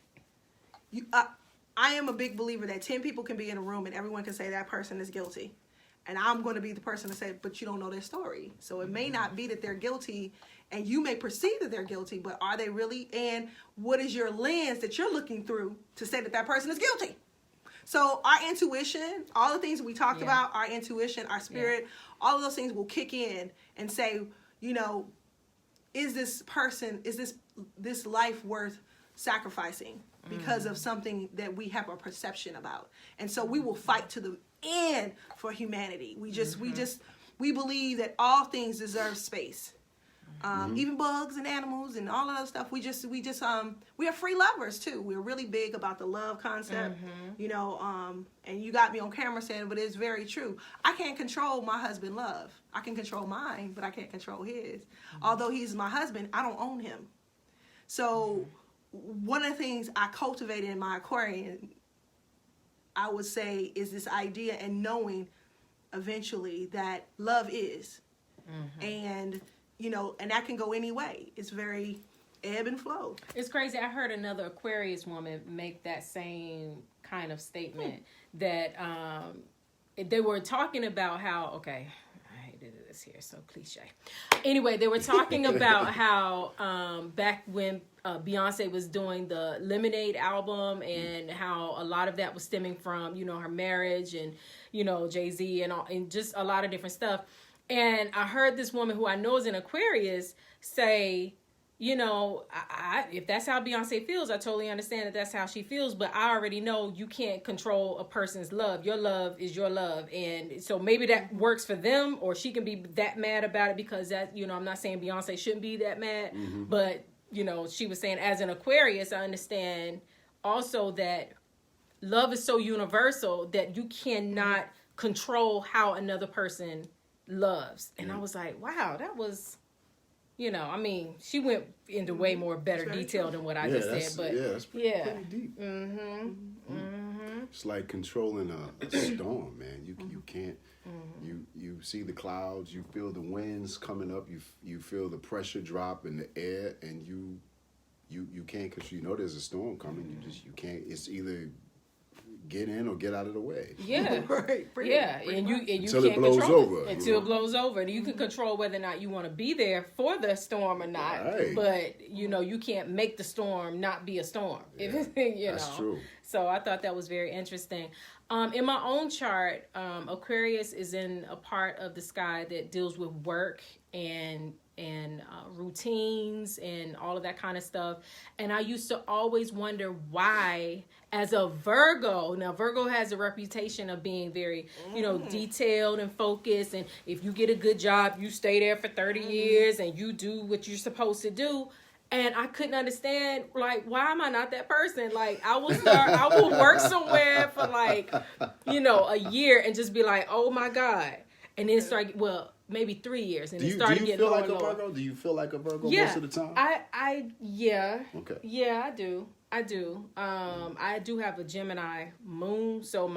I am a big believer that 10 people can be in a room and everyone can say that person is guilty. And I'm going to be the person to say, but you don't know their story. So it may not be that they're guilty, and you may perceive that they're guilty, but are they really? And what is your lens that you're looking through to say that that person is guilty? So our intuition, all the things we talked about, our intuition, our spirit, all of those things will kick in and say, you know, is this person, is this life worth sacrificing because of something that we have a perception about? And so we will fight to the end for humanity. We believe that all things deserve space. Even bugs and animals and all of that stuff. We are free lovers too. We're really big about the love concept, you know, and you got me on camera saying it, but it's very true. I can't control my husband's love. I can control mine, but I can't control his. Although he's my husband, I don't own him. So one of the things I cultivated in my Aquarian, I would say, is this idea and knowing eventually that love is. And you know, and that can go any way. It's very ebb and flow. It's crazy. I heard another Aquarius woman make that same kind of statement that they were talking about how, okay, I hate to do this here, so cliche. Anyway, they were talking about how back when Beyonce was doing the Lemonade album and how a lot of that was stemming from, you know, her marriage and, you know, Jay-Z and just a lot of different stuff. And I heard this woman who I know is an Aquarius say, you know, if that's how Beyonce feels, I totally understand that that's how she feels. But I already know you can't control a person's love. Your love is your love. And so maybe that works for them, or she can be that mad about it because that, you know, I'm not saying Beyonce shouldn't be that mad. But, you know, she was saying as an Aquarius, I understand also that love is so universal that you cannot control how another person loves. And I was like, wow, that was, you know, I mean, she went into way more better detail than what I just said, but that's pretty deep. It's like controlling a storm, man. You can't. You see the clouds, you feel the winds coming up, you feel the pressure drop in the air, and you can't, because you know there's a storm coming. You can't. It's either get in or get out of the way. Yeah. And you until can't it blows control over. it. Until it blows over. And you can control whether or not you want to be there for the storm or not. Right. But, you know, you can't make the storm not be a storm. Yeah, that's true. So I thought that was very interesting. In my own chart, Aquarius is in a part of the sky that deals with work and routines and all of that kind of stuff. And I used to always wonder why, as a Virgo, now Virgo has a reputation of being very, you know, detailed and focused. And if you get a good job, you stay there for 30 years and you do what you're supposed to do. And I couldn't understand, like, why am I not that person? Like, I will work somewhere for like, you know, a year and just be like, oh my God. And then start, well, maybe 3 years, and it started getting lower and lower. Do you feel like a Virgo most of the time? Yeah. Okay. Yeah, I do. I do have a Gemini moon, so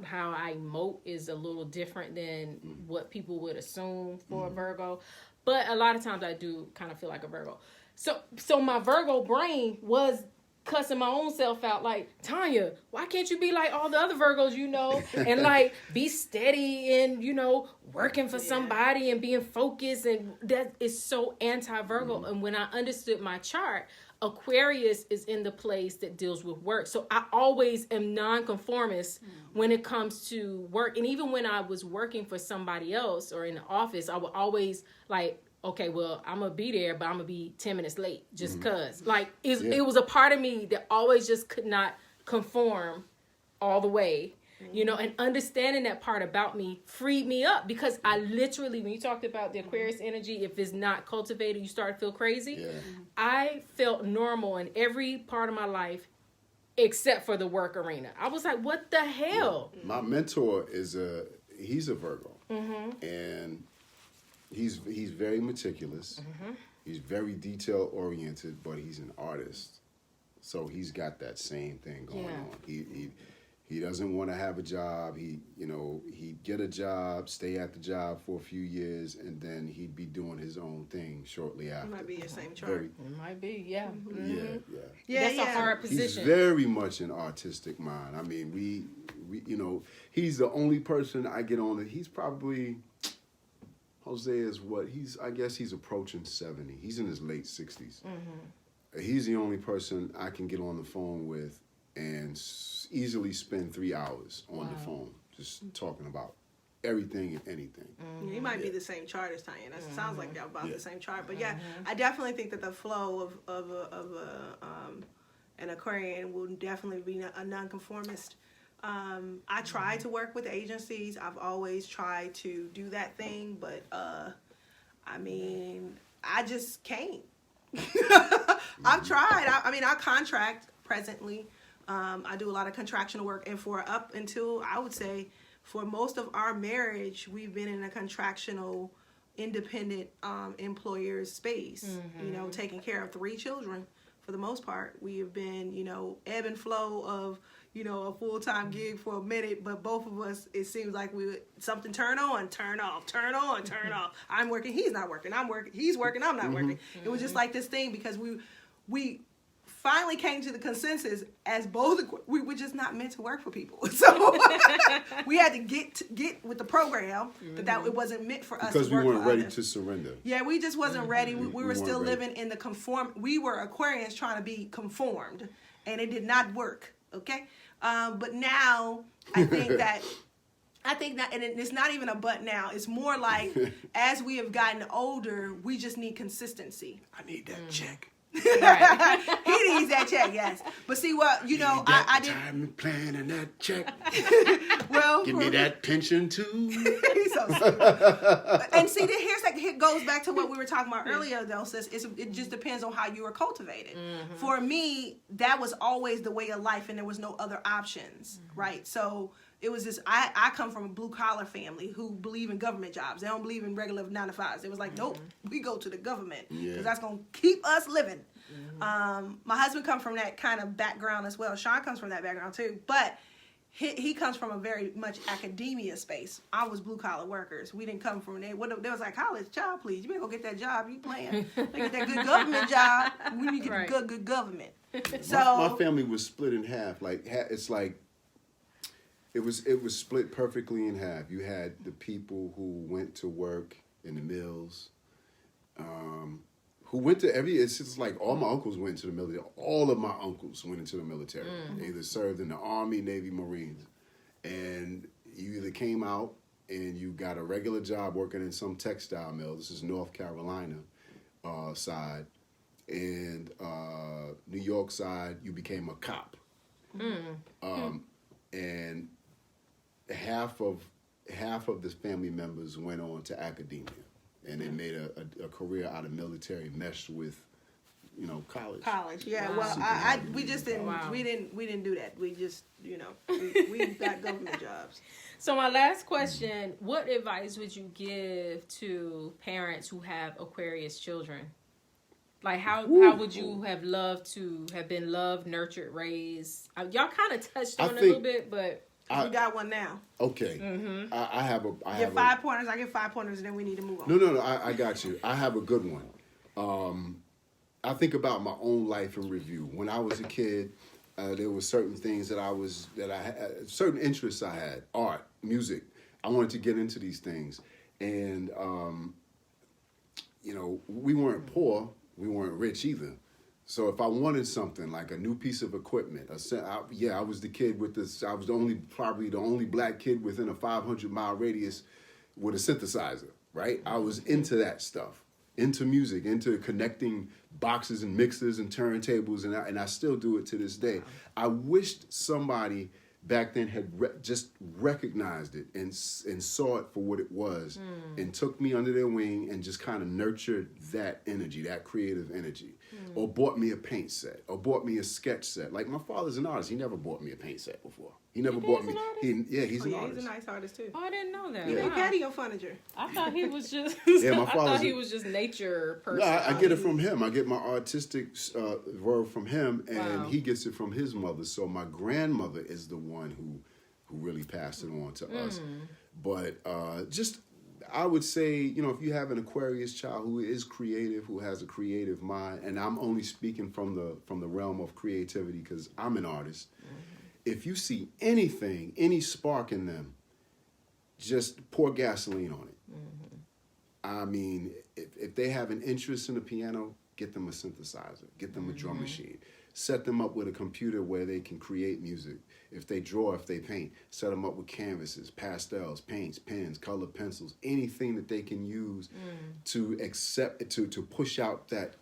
how I emote is a little different than what people would assume for a Virgo. But a lot of times I do kind of feel like a Virgo. So my Virgo brain was cussing my own self out, like, Tonya, why can't you be like all the other Virgos you know, and like be steady and, you know, working for somebody and being focused? And that is so anti-Virgo. And when I understood my chart, Aquarius is in the place that deals with work. So I always am non-conformist when it comes to work. And even when I was working for somebody else or in the office, I would always like, okay, well, I'm going to be there, but I'm going to be 10 minutes late just because. Like, it was a part of me that always just could not conform all the way, you know, and understanding that part about me freed me up, because I literally, when you talked about the Aquarius energy, if it's not cultivated, you start to feel crazy. Yeah. I felt normal in every part of my life except for the work arena. I was like, what the hell? My mentor he's a Virgo. And he's very meticulous. He's very detail oriented, but he's an artist, so he's got that same thing going on. He doesn't want to have a job. He'd get a job, stay at the job for a few years, and then he'd be doing his own thing shortly after. It might be your same chart. It might be, yeah. Yeah. That's a hard He's position. very much an artistic mind. I mean, we he's the only person I get on. He's probably, Jose is what? I guess he's approaching 70. He's in his late 60s. He's the only person I can get on the phone with and easily spend 3 hours on the phone just talking about everything and anything. You might be the same chart as Tonya. That sounds like y'all about the same chart. But yeah, I definitely think that the flow of an Aquarian will definitely be a nonconformist. I try to work with agencies. I've always tried to do that thing, but I mean, I just can't. I've tried. I contract presently. I do a lot of contractional work, and for up until, I would say, for most of our marriage, we've been in a contractional, independent employer's space, taking care of 3 children for the most part. We have been, ebb and flow of, a full-time gig for a minute, but both of us, it seems like something turn on, turn off, turn on, turn off. I'm working, he's not working, I'm working, he's working, I'm not working. It was just like this thing because we finally came to the consensus as both we were just not meant to work for people. So we had to get with the program that it wasn't meant for us because to work we weren't for ready others. To surrender. Yeah, we just wasn't ready. We were still weren't ready. living in the conform. We were Aquarians trying to be conformed, and it did not work. Okay, but now I think that. And it's not even a but now. It's more like as we have gotten older, we just need consistency. I need that check. Right. He needs that check, yes. But see what, I didn't. Retirement plan and that check. Well, Give me that pension too. He's so stupid. And see, here goes back to what we were talking about earlier, though, sis. It just depends on how you were cultivated. For me, that was always the way of life, and there was no other options, right? So it was just, I come from a blue-collar family who believe in government jobs. They don't believe in regular 9-to-5s. It was like, nope, we go to the government because that's going to keep us living. My husband comes from that kind of background as well. Sean comes from that background too. But he comes from a very much academia space. I was blue-collar workers. We didn't come from there. There was like, college, child, please. You better go get that job. You playing. Get that good government job. We need to get good government. So my family was split in half. It's like, it was split perfectly in half. You had the people who went to work in the mills, who went to it's just like all my uncles went to the military. All of my uncles went into the military. They either served in the Army, Navy, Marines. And you either came out and you got a regular job working in some textile mill. This is North Carolina side. And New York side, you became a cop. And half of the family members went on to academia, and they made a career out of military, meshed with, college. College, yeah. Wow. Well, we just didn't. Wow. We didn't do that. We just, we got government jobs. So my last question, what advice would you give to parents who have Aquarius children? Like how would you have loved to have been loved, nurtured, raised? Y'all kind of touched on it a little bit, but We got one now. Okay. I have a. Get 5 pointers. I get 5 pointers, and then we need to move on. No. I got you. I have a good one. I think about my own life in review. When I was a kid, there were certain things that I had, certain interests I had, art, music. I wanted to get into these things, and we weren't poor, we weren't rich either. So if I wanted something like a new piece of equipment, I was the kid with this. I was probably the only black kid within a 500-mile radius with a synthesizer. Right? I was into that stuff, into music, into connecting boxes and mixers and turntables, and I still do it to this day. I wished somebody back then had just recognized it and saw it for what it was, and took me under their wing and just kind of nurtured that energy, that creative energy. or bought me a paint set, or bought me a sketch set. Like, my father's an artist. He never bought me a paint set before. He never bought me. He's an artist. He's a nice artist too. Oh, I didn't know that. He Wow. made patio furniture. I thought he was just. Yeah, my I father's thought he was just nature person. No, I get it from him. I get my artistic verve from him, and Wow. he gets it from his mother. So my grandmother is the one who really passed it on to us. But I would say, you know, if you have an Aquarius child who is creative, who has a creative mind, and I'm only speaking from the realm of creativity because I'm an artist. If you see anything, any spark in them, just pour gasoline on it. I mean, if they have an interest in the piano, get them a synthesizer, get them a drum machine, set them up with a computer where they can create music. If they draw, if they paint, set them up with canvases, pastels, paints, pens, colored pencils, anything that they can use to push out that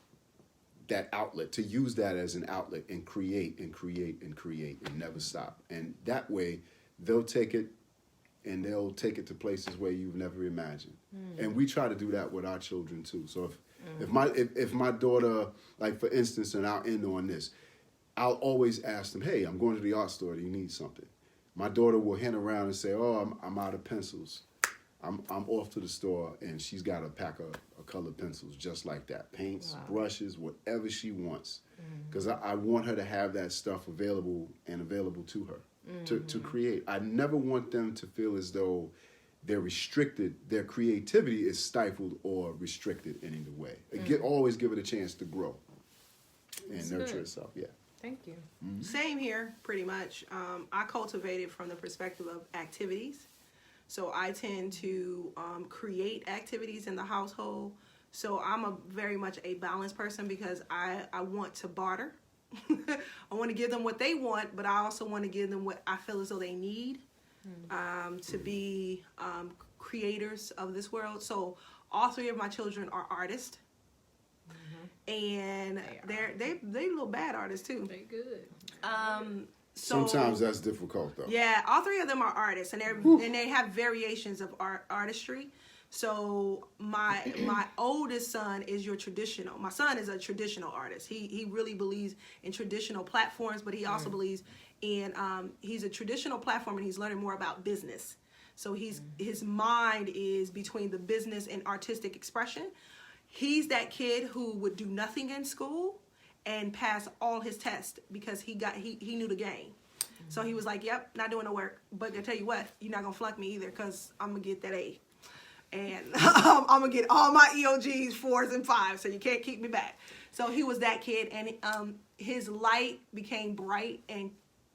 outlet, to use that as an outlet and create and create and create and never stop. And that way they'll take it and they'll take it to places where you've never imagined. And we try to do that with our children too. So if my daughter, like for instance, and I'll end on this, I'll always ask them, hey, I'm going to the art store. Do you need something? My daughter will hint around and say, oh, I'm out of pencils. I'm off to the store, and she's got a pack of colored pencils just like that. Paints, brushes, whatever she wants. Because I want her to have that stuff available to her to create. I never want them to feel as though they're restricted, their creativity is stifled or restricted in any way. Always give it a chance to grow and nurture itself. Yeah. Thank you. Same here, pretty much. I cultivate it from the perspective of activities. So I tend to create activities in the household. So I'm very much a balanced person because I want to barter. I want to give them what they want, but I also want to give them what I feel as though they need to be creators of this world. So all three of my children are artists. And they little bad artists too. They good. So, sometimes that's difficult though. Yeah, all three of them are artists, and they have variations of artistry. So my oldest son is your traditional. My son is a traditional artist. He really believes in traditional platforms, but he also believes in he's a traditional platform, and he's learning more about business. So his mind is between the business and artistic expression. He's that kid who would do nothing in school and pass all his tests because he knew the game. So he was like, yep, not doing the work. But I tell you what, you're not going to flunk me either because I'm going to get that A. And I'm going to get all my EOGs, 4s, and 5s, so you can't keep me back. So he was that kid, and his light became bright and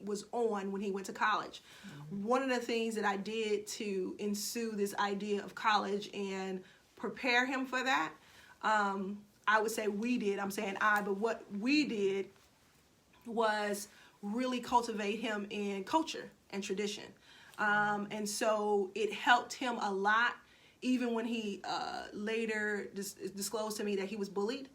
was on when he went to college. One of the things that I did to ensue this idea of college and prepare him for that, I would say we did, I'm saying I, but what we did was really cultivate him in culture and tradition. And so it helped him a lot, even when he later disclosed to me that he was bullied.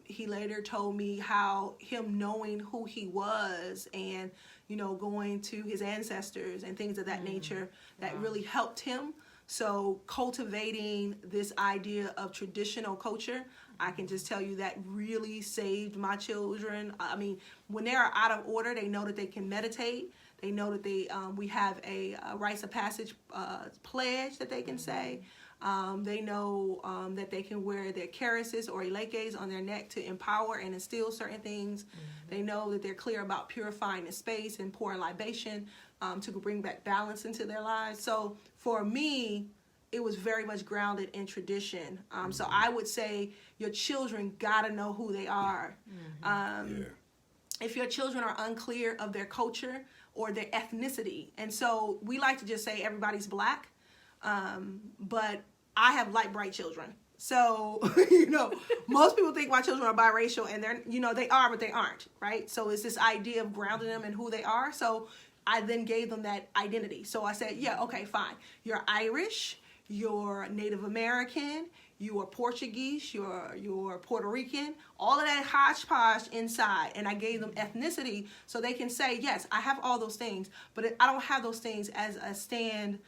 He later told me how him knowing who he was and, you know, going to his ancestors and things of that nature, that really helped him. So cultivating this idea of traditional culture, I can just tell you that really saved my children. I mean, when they are out of order, they know that they can meditate. They know that we have a rites of passage pledge that they can say. They know that they can wear their karases or elekes on their neck to empower and instill certain things. They know that they're clear about purifying the space and pouring libation to bring back balance into their lives. So for me, it was very much grounded in tradition. So I would say your children gotta know who they are. If your children are unclear of their culture or their ethnicity, and so we like to just say everybody's black, but I have light bright children. So, you know, most people think my children are biracial, and they're, you know, they are, but they aren't, right? So it's this idea of grounding them in who they are. So I then gave them that identity. So I said, yeah, okay, fine. You're Irish, you're Native American, you are Portuguese, you're Puerto Rican, all of that hodgepodge inside. And I gave them ethnicity so they can say, yes, I have all those things, but I don't have those things as a stand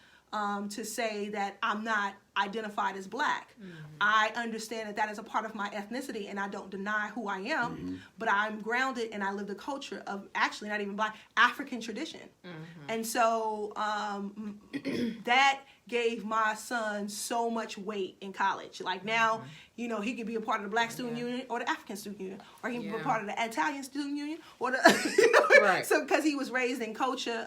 to say that I'm not identified as black. I understand that that is a part of my ethnicity, and I don't deny who I am, but I'm grounded and I live the culture of actually not even black, African tradition. And so that gave my son so much weight in college. Like now, you know, he could be a part of the Black Student Union or the African Student Union, or he can be a part of the Italian Student Union, or the, you know, right. So because he was raised in culture.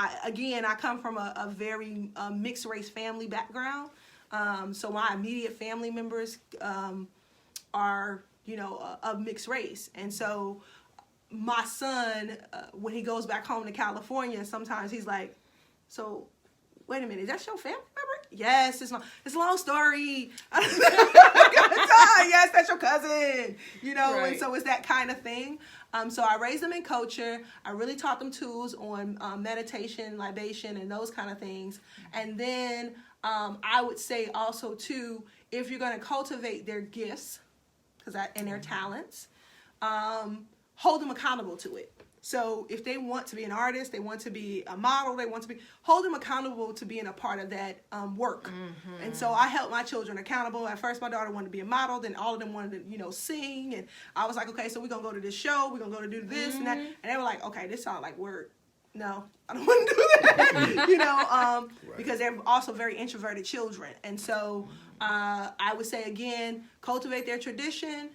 I come from a very mixed race family background. So my immediate family members are, you know, of mixed race. And so my son, when he goes back home to California, sometimes he's like, so wait a minute, is that your family member? Yes, it's a long story. Yes, that's your cousin. You know, right. And so it's that kind of thing. So I raised them in culture. I really taught them tools on meditation, libation, and those kind of things. And then I would say also too, if you're going to cultivate their gifts, and their talents, hold them accountable to it. So if they want to be an artist, they want to be a model, hold them accountable to being a part of that work. And so I held my children accountable. At first, my daughter wanted to be a model. Then all of them wanted to, you know, sing. And I was like, okay, so we're going to go to this show. We're going to go to do this and that. And they were like, okay, this sounds like work. No, I don't want to do that. You know, right. Because they're also very introverted children. And so I would say, again, cultivate their tradition,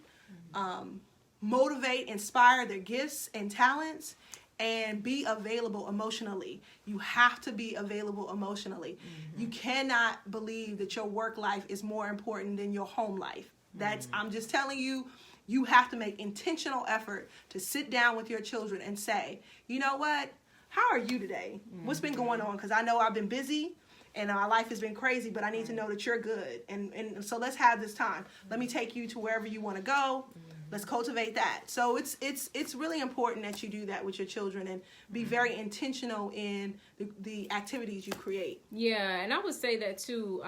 motivate, inspire their gifts and talents, and be available emotionally. You have to be available emotionally. You cannot believe that your work life is more important than your home life. That's, I'm just telling you, you have to make intentional effort to sit down with your children and say, you know what? How are you today? What's been going on? Because I know I've been busy and my life has been crazy, but I need to know that you're good. And so let's have this time. Let me take you to wherever you want to go. Let's cultivate that. So it's really important that you do that with your children and be very intentional in the activities you create. Yeah, and I would say that too,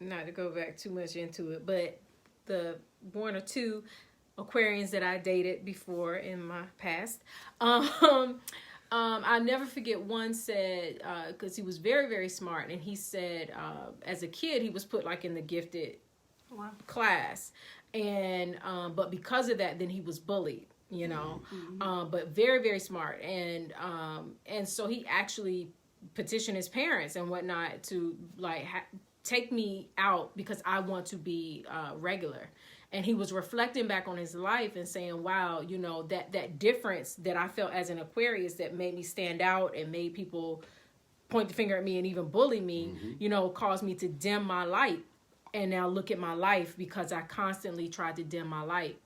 not to go back too much into it, but the one or two Aquarians that I dated before in my past, I'll never forget, one said, because he was very, very smart, and he said as a kid he was put like in the gifted class, and but because of that then he was bullied, you know. But very, very smart, and so he actually petitioned his parents and whatnot to like take me out because I want to be regular. And he was reflecting back on his life and saying, wow, you know, that difference that I felt as an Aquarius that made me stand out and made people point the finger at me and even bully me, you know, caused me to dim my light. And now look at my life because I constantly tried to dim my light.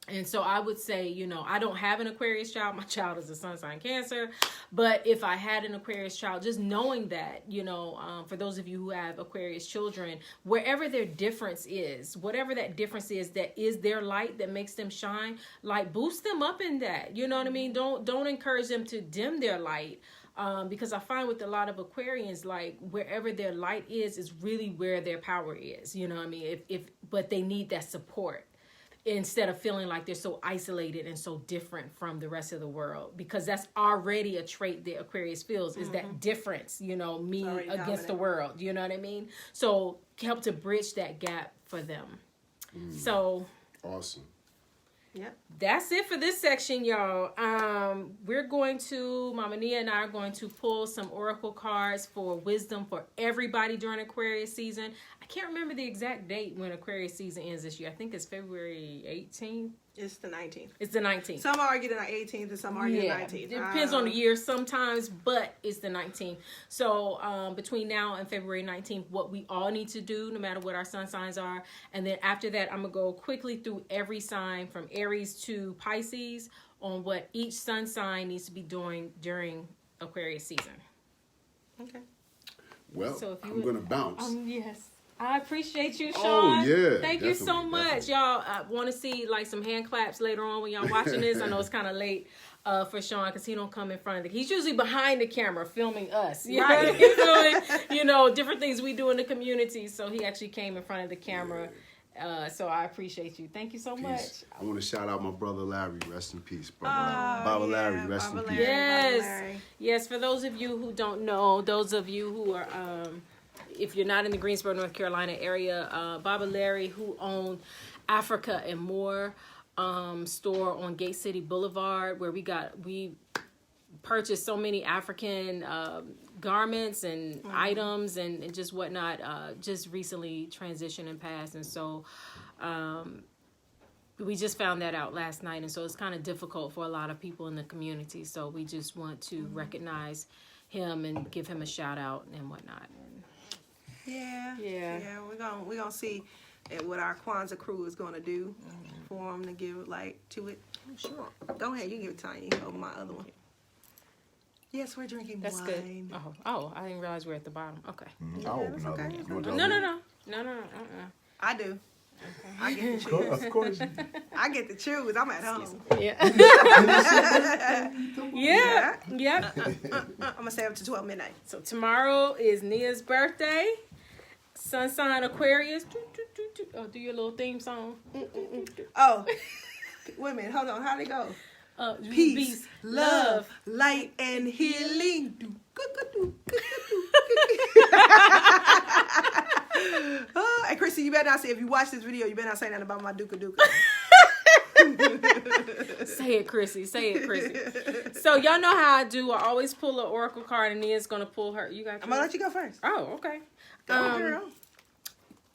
And so I would say, you know, I don't have an Aquarius child. My child is a sun sign Cancer. But if I had an Aquarius child, just knowing that, you know, for those of you who have Aquarius children, wherever their difference is, whatever that difference is, that is their light that makes them shine, like boost them up in that. You know what I mean? Don't encourage them to dim their light. Because I find with a lot of Aquarians, like wherever their light is really where their power is. You know what I mean? But they need that support, instead of feeling like they're so isolated and so different from the rest of the world, because that's already a trait that Aquarius feels, is that difference, you know, me against the world, you know what I mean? So help to bridge that gap for them. So awesome. Yep. That's it for this section, y'all. We're going to, Mama Nia and I are going to pull some oracle cards for wisdom for everybody during Aquarius season. I can't remember the exact date when Aquarius season ends this year. I think it's February 18th. It's the 19th. It's the 19th. Some argue the 18th and some argue the 19th. It depends on the year sometimes, but it's the 19th. So between now and February 19th, what we all need to do, no matter what our sun signs are. And then after that, I'm going to go quickly through every sign from Aries to Pisces on what each sun sign needs to be doing during Aquarius season. Okay. Well, So if you I'm going to bounce. Yes. I appreciate you, Sean. Oh, yeah. Thank you so much. Y'all want to see like some hand claps later on when y'all watching this. I know it's kind of late for Sean because he don't come in front of he's usually behind the camera filming us. You know, different things we do in the community. So he actually came in front of the camera So I appreciate you. Thank you so much. Peace. I want to shout out my brother Larry. Rest in peace, brother. Oh, Baba yeah, Larry, rest Baba in Larry, peace. Yes. Baba Larry. Yes, for those of you who don't know, those of you who are, if you're not in the Greensboro, North Carolina area, Baba Larry, who owned Africa and More store on Gate City Boulevard, where we purchased so many African garments and items and just whatnot, just recently transitioned and passed. And so we just found that out last night. And so it's kind of difficult for a lot of people in the community. So we just want to recognize him and give him a shout out and whatnot. Yeah. Yeah. We're gonna see what our Kwanzaa crew is gonna do for him to give to it. Oh, sure. Go ahead, you give it Tonya. You hold my other one. Yes, we're drinking That's wine. good. Oh, I didn't realize we're at the bottom. Okay. Oh, that's no, okay. No. I do. I get to choose. Of course. I get to choose. I'm at home. Yeah. Yeah. I'm gonna stay up to 12 midnight. So tomorrow is Nia's birthday. Sun sign Aquarius. Oh, do your little theme song. Oh, wait a minute. Hold on. How'd it go? Peace, love, light, and healing. Hey, Chrissy, you better not say, if you watch this video, you better not say nothing about my duka duka. Say it, Chrissy. So y'all know how I do. I always pull an oracle card, and Nia's gonna pull her. You got. I'm gonna let you go first. Oh, okay. Go, girl.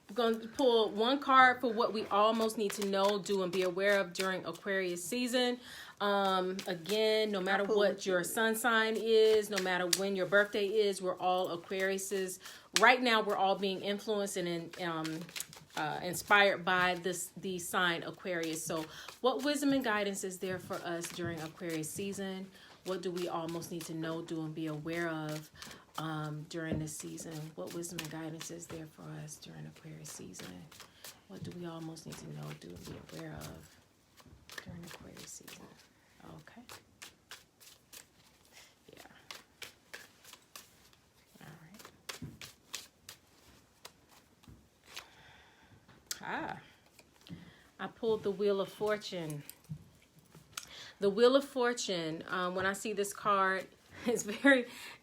I'm going to pull one card for what we all most need to know, do, and be aware of during Aquarius season. Again, no matter what your sun sign is, no matter when your birthday is, we're all Aquariuses. Right now, we're all being influenced and inspired by the sign Aquarius. So what wisdom and guidance is there for us during Aquarius season? What do we all most need to know, do, and be aware of during this season? What wisdom and guidance is there for us during Aquarius season? What do we all most need to know, do, and be aware of during Aquarius season? Okay. Yeah. All right. I pulled the Wheel of Fortune. The Wheel of Fortune, when I see this card, it's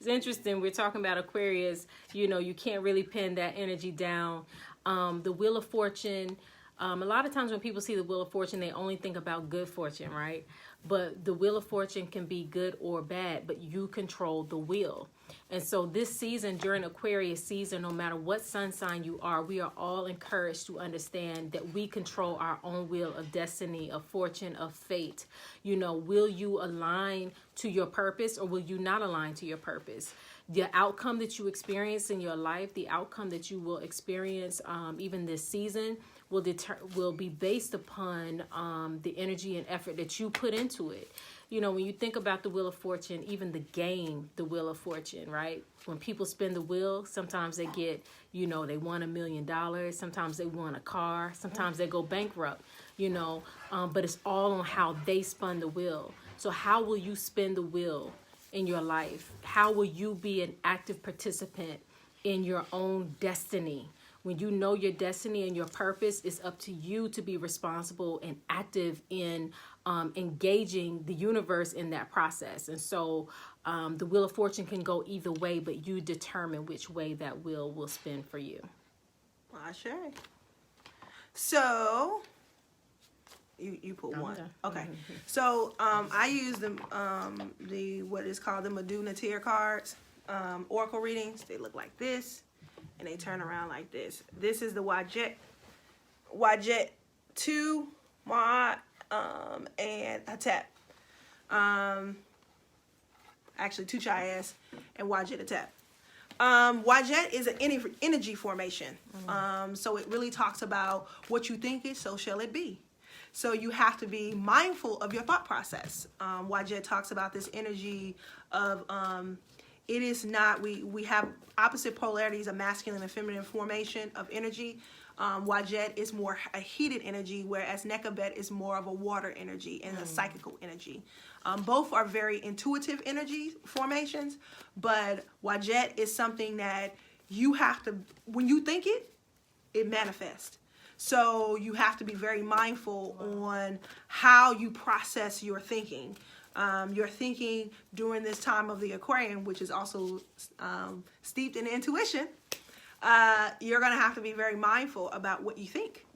interesting. We're talking about Aquarius. You know, you can't really pin that energy down. The Wheel of Fortune, a lot of times when people see the Wheel of Fortune, they only think about good fortune, right? But the Wheel of Fortune can be good or bad, but you control the wheel. And so this season, during Aquarius season, no matter what sun sign you are, we are all encouraged to understand that we control our own wheel of destiny, of fortune, of fate. You know, will you align to your purpose or will you not align to your purpose? The outcome that you experience in your life, the outcome that you will experience even this season will be based upon the energy and effort that you put into it. You know, when you think about the Wheel of Fortune, even the game, the Wheel of Fortune, right? When people spin the wheel, sometimes they get, you know, they won $1 million. Sometimes they won a car. Sometimes they go bankrupt, you know. But it's all on how they spun the wheel. So how will you spin the wheel in your life? How will you be an active participant in your own destiny? When you know your destiny and your purpose, it's up to you to be responsible and active in engaging the universe in that process. And so the Wheel of Fortune can go either way, but you determine which way that wheel will spin for you. Sure. So you put one. Okay. So I use the what is called the Medu Natir cards, oracle readings. They look like this. And they turn around like this. This is the Wajet 2, Ma'at, and Hatep. Actually, 2 Chayas and Wajet Hatep. Wajet is an energy formation. So it really talks about what you think is, so shall it be. So you have to be mindful of your thought process. Wajet talks about this energy of it is not, we have opposite polarities of masculine and feminine formation of energy. Wajet is more a heated energy, whereas Nekabet is more of a water energy and a psychical energy. Both are very intuitive energy formations, but Wajet is something that you have to, when you think it, it manifests. So you have to be very mindful on how you process your thinking. Your thinking during this time of the Aquarian, which is also steeped in intuition, you're going to have to be very mindful about what you think,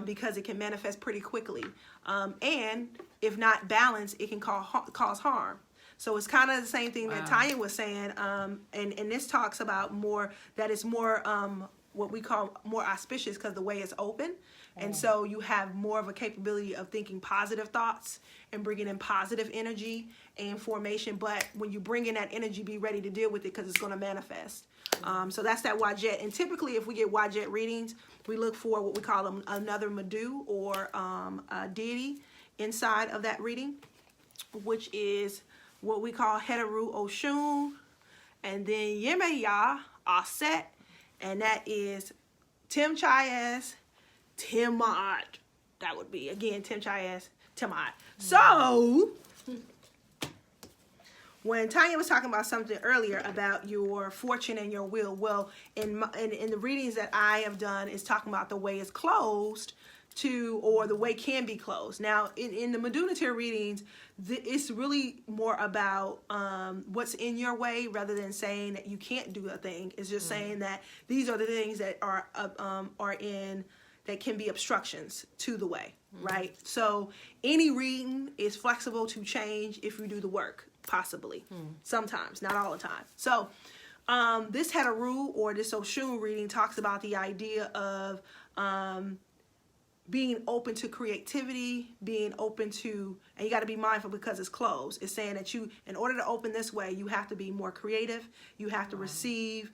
because it can manifest pretty quickly. And if not balanced, it can cause harm. So it's kind of the same thing that Tonya was saying, and this talks about more, that it's more what we call more auspicious because the way it's open. And so you have more of a capability of thinking positive thoughts and bringing in positive energy and formation. But when you bring in that energy, be ready to deal with it because it's going to manifest. So that's that Wadjet. And typically if we get Wadjet readings, we look for what we call another Madu or a deity inside of that reading, which is what we call Heteru Oshun, and then Yemeya Aset, and that is Tim Chayes, Tiamat. That would be, again, Tim Chayes, Tiamat. So, when Tonya was talking about something earlier about your fortune and your will, well, in the readings that I have done, is talking about the way it's closed to, or the way can be closed. Now, in the Madunatary readings, it's really more about what's in your way rather than saying that you can't do a thing. It's just saying that these are the things that are in, that can be obstructions to the way, right? So any reading is flexible to change if you do the work, possibly. Sometimes, not all the time. So this Heteru or this Oshun reading talks about the idea of being open to creativity, being open to, and you got to be mindful because it's closed. It's saying that you, in order to open this way, you have to be more creative. You have to receive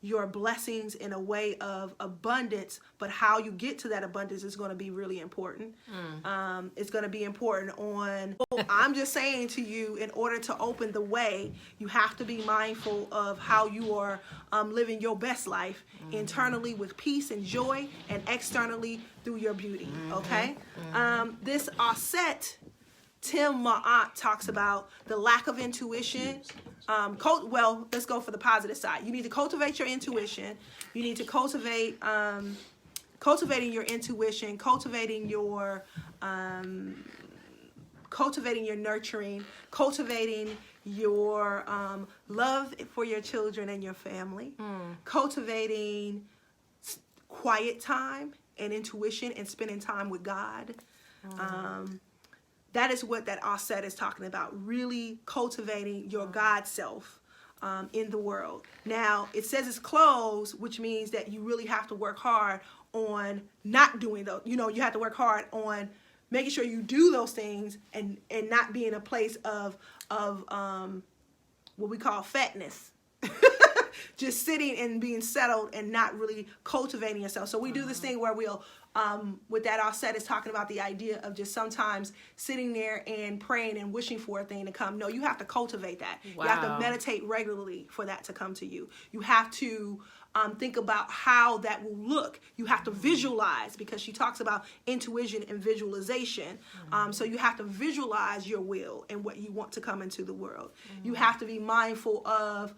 your blessings in a way of abundance, but how you get to that abundance is going to be really important. It's going to be important on, I'm just saying to you, in order to open the way, you have to be mindful of how you are living your best life internally with peace and joy, and externally through your beauty, okay? This Aset Tim Ma'at talks about the lack of intuition. Well, let's go for the positive side. You need to cultivate your intuition. You need to cultivate cultivating your intuition, cultivating your nurturing, cultivating your love for your children and your family, cultivating quiet time and intuition and spending time with God. That is what that Aset is talking about, really cultivating your God self in the world. Now, it says it's closed, which means that you really have to work hard on not doing those. You know, you have to work hard on making sure you do those things and not be in a place of what we call fatness. Just sitting and being settled and not really cultivating yourself. So we do this thing where we'll, with that Aset is talking about the idea of just sometimes sitting there and praying and wishing for a thing to come. No, you have to cultivate that. Wow. You have to meditate regularly for that to come to you. You have to think about how that will look. You have to visualize, because she talks about intuition and visualization. So you have to visualize your will and what you want to come into the world. You have to be mindful of,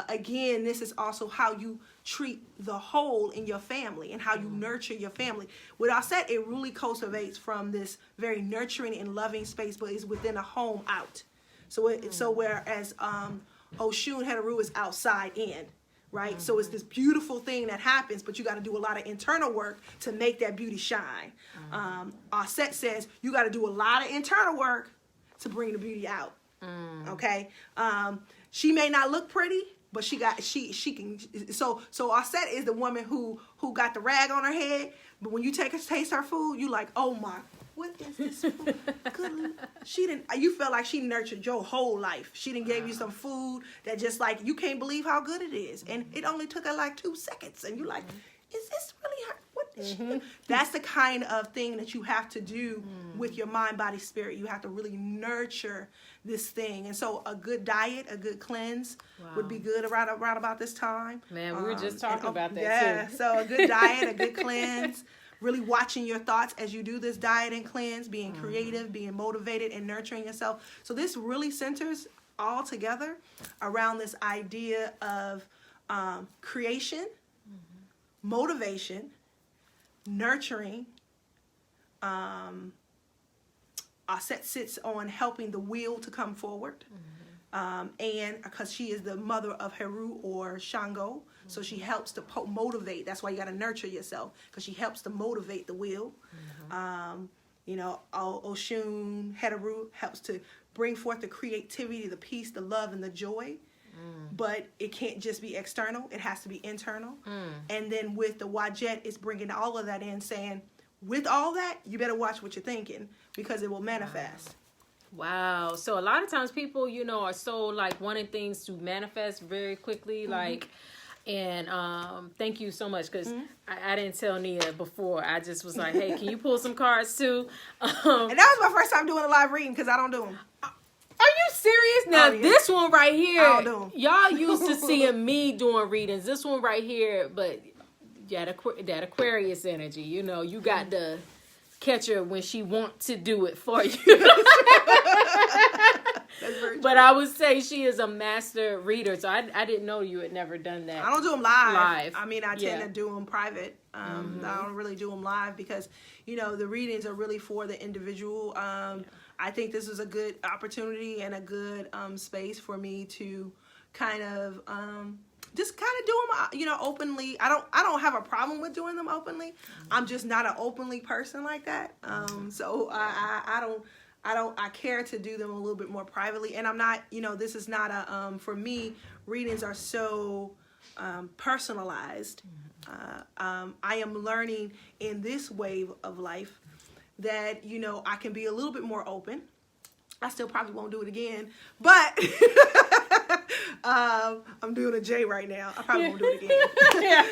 again, this is also how you treat the whole in your family and how you nurture your family. With Aset, it really cultivates from this very nurturing and loving space, but it's within a home out. So so whereas Oshun Heteru is outside in, right? So it's this beautiful thing that happens, but you got to do a lot of internal work to make that beauty shine. Aset says you got to do a lot of internal work to bring the beauty out. Okay? She may not look pretty, but she can. So Aset is the woman who got the rag on her head, but when you taste her food, you like, oh my, what is this food? Good. You felt like she nurtured your whole life. She done gave you some food that just like, you can't believe how good it is. And it only took her like 2 seconds. And you're like, is this really her? What is she do? That's the kind of thing that you have to do with your mind, body, spirit. You have to really nurture this thing. And so a good diet, a good cleanse would be good around about this time. Man, we were just talking about that too. So a good diet, a good cleanse. Really watching your thoughts as you do this diet and cleanse, being creative, being motivated, and nurturing yourself. So this really centers all together around this idea of creation, motivation, nurturing. Set sits on helping the will to come forward. And because she is the mother of Heru or Shango, so she helps to motivate. That's why you got to nurture yourself, because she helps to motivate the will. Oshun, Heru helps to bring forth the creativity, the peace, the love, and the joy. But it can't just be external. It has to be internal. And then with the Wajet, it's bringing all of that in, saying, with all that, you better watch what you're thinking, because it will manifest. Wow. So a lot of times people, are so like wanting things to manifest very quickly, like, and thank you so much, because I didn't tell Nia before. I just was like, hey, can you pull some cards too? And that was my first time doing a live reading, because I don't do them. Are you serious? Now, this one right here, I don't do 'em. Y'all used to seeing me doing readings. This one right here, but that Aquarius energy, you got to catch her when she wants to do it for you. But I would say she is a master reader, so I didn't know you had never done that. I don't do them live. I mean, I tend Yeah. to do them private. I don't really do them live, because, the readings are really for the individual. I think this is a good opportunity and a good space for me to kind of just kind of do them, openly. I don't have a problem with doing them openly. I'm just not an openly person like that. So I care to do them a little bit more privately. And I'm not, this is not a, for me, readings are so personalized. I am learning in this wave of life that, I can be a little bit more open. I still probably won't do it again, but I'm doing a J right now. I probably won't do it again.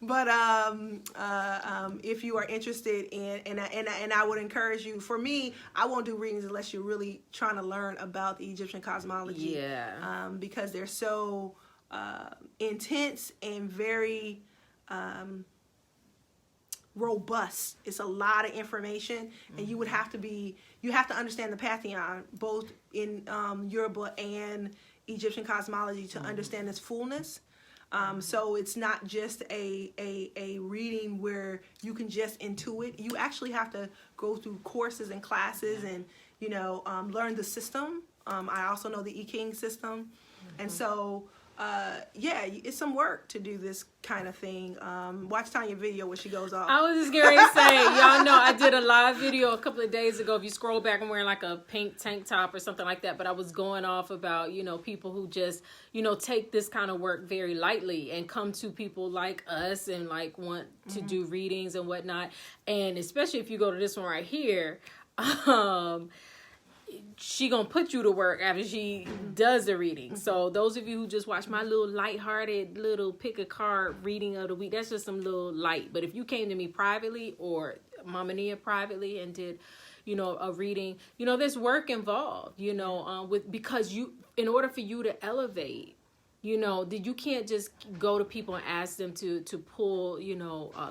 But if you are interested in, and I would encourage you, for me, I won't do readings unless you're really trying to learn about the Egyptian cosmology. Yeah. Because they're so intense and very robust. It's a lot of information, and you have to understand the pantheon, both in Yoruba and Egyptian cosmology, to understand its fullness. So it's not just a reading where you can just intuit. You actually have to go through courses and classes and learn the system. I also know the I Ching system, and so it's some work to do this kind of thing. Watch Tonya video when she goes off. I was just getting ready to say, y'all know I did a live video a couple of days ago. If you scroll back, I'm wearing like a pink tank top or something like that. But I was going off about, people who just, take this kind of work very lightly and come to people like us and like want to do readings and whatnot. And especially if you go to this one right here, she gonna put you to work after she does the reading. So those of you who just watch my little lighthearted little pick a card reading of the week, that's just some little light. But if you came to me privately or Mama Nia privately and did, a reading, there's work involved, because in order for you to elevate, you can't just go to people and ask them to pull,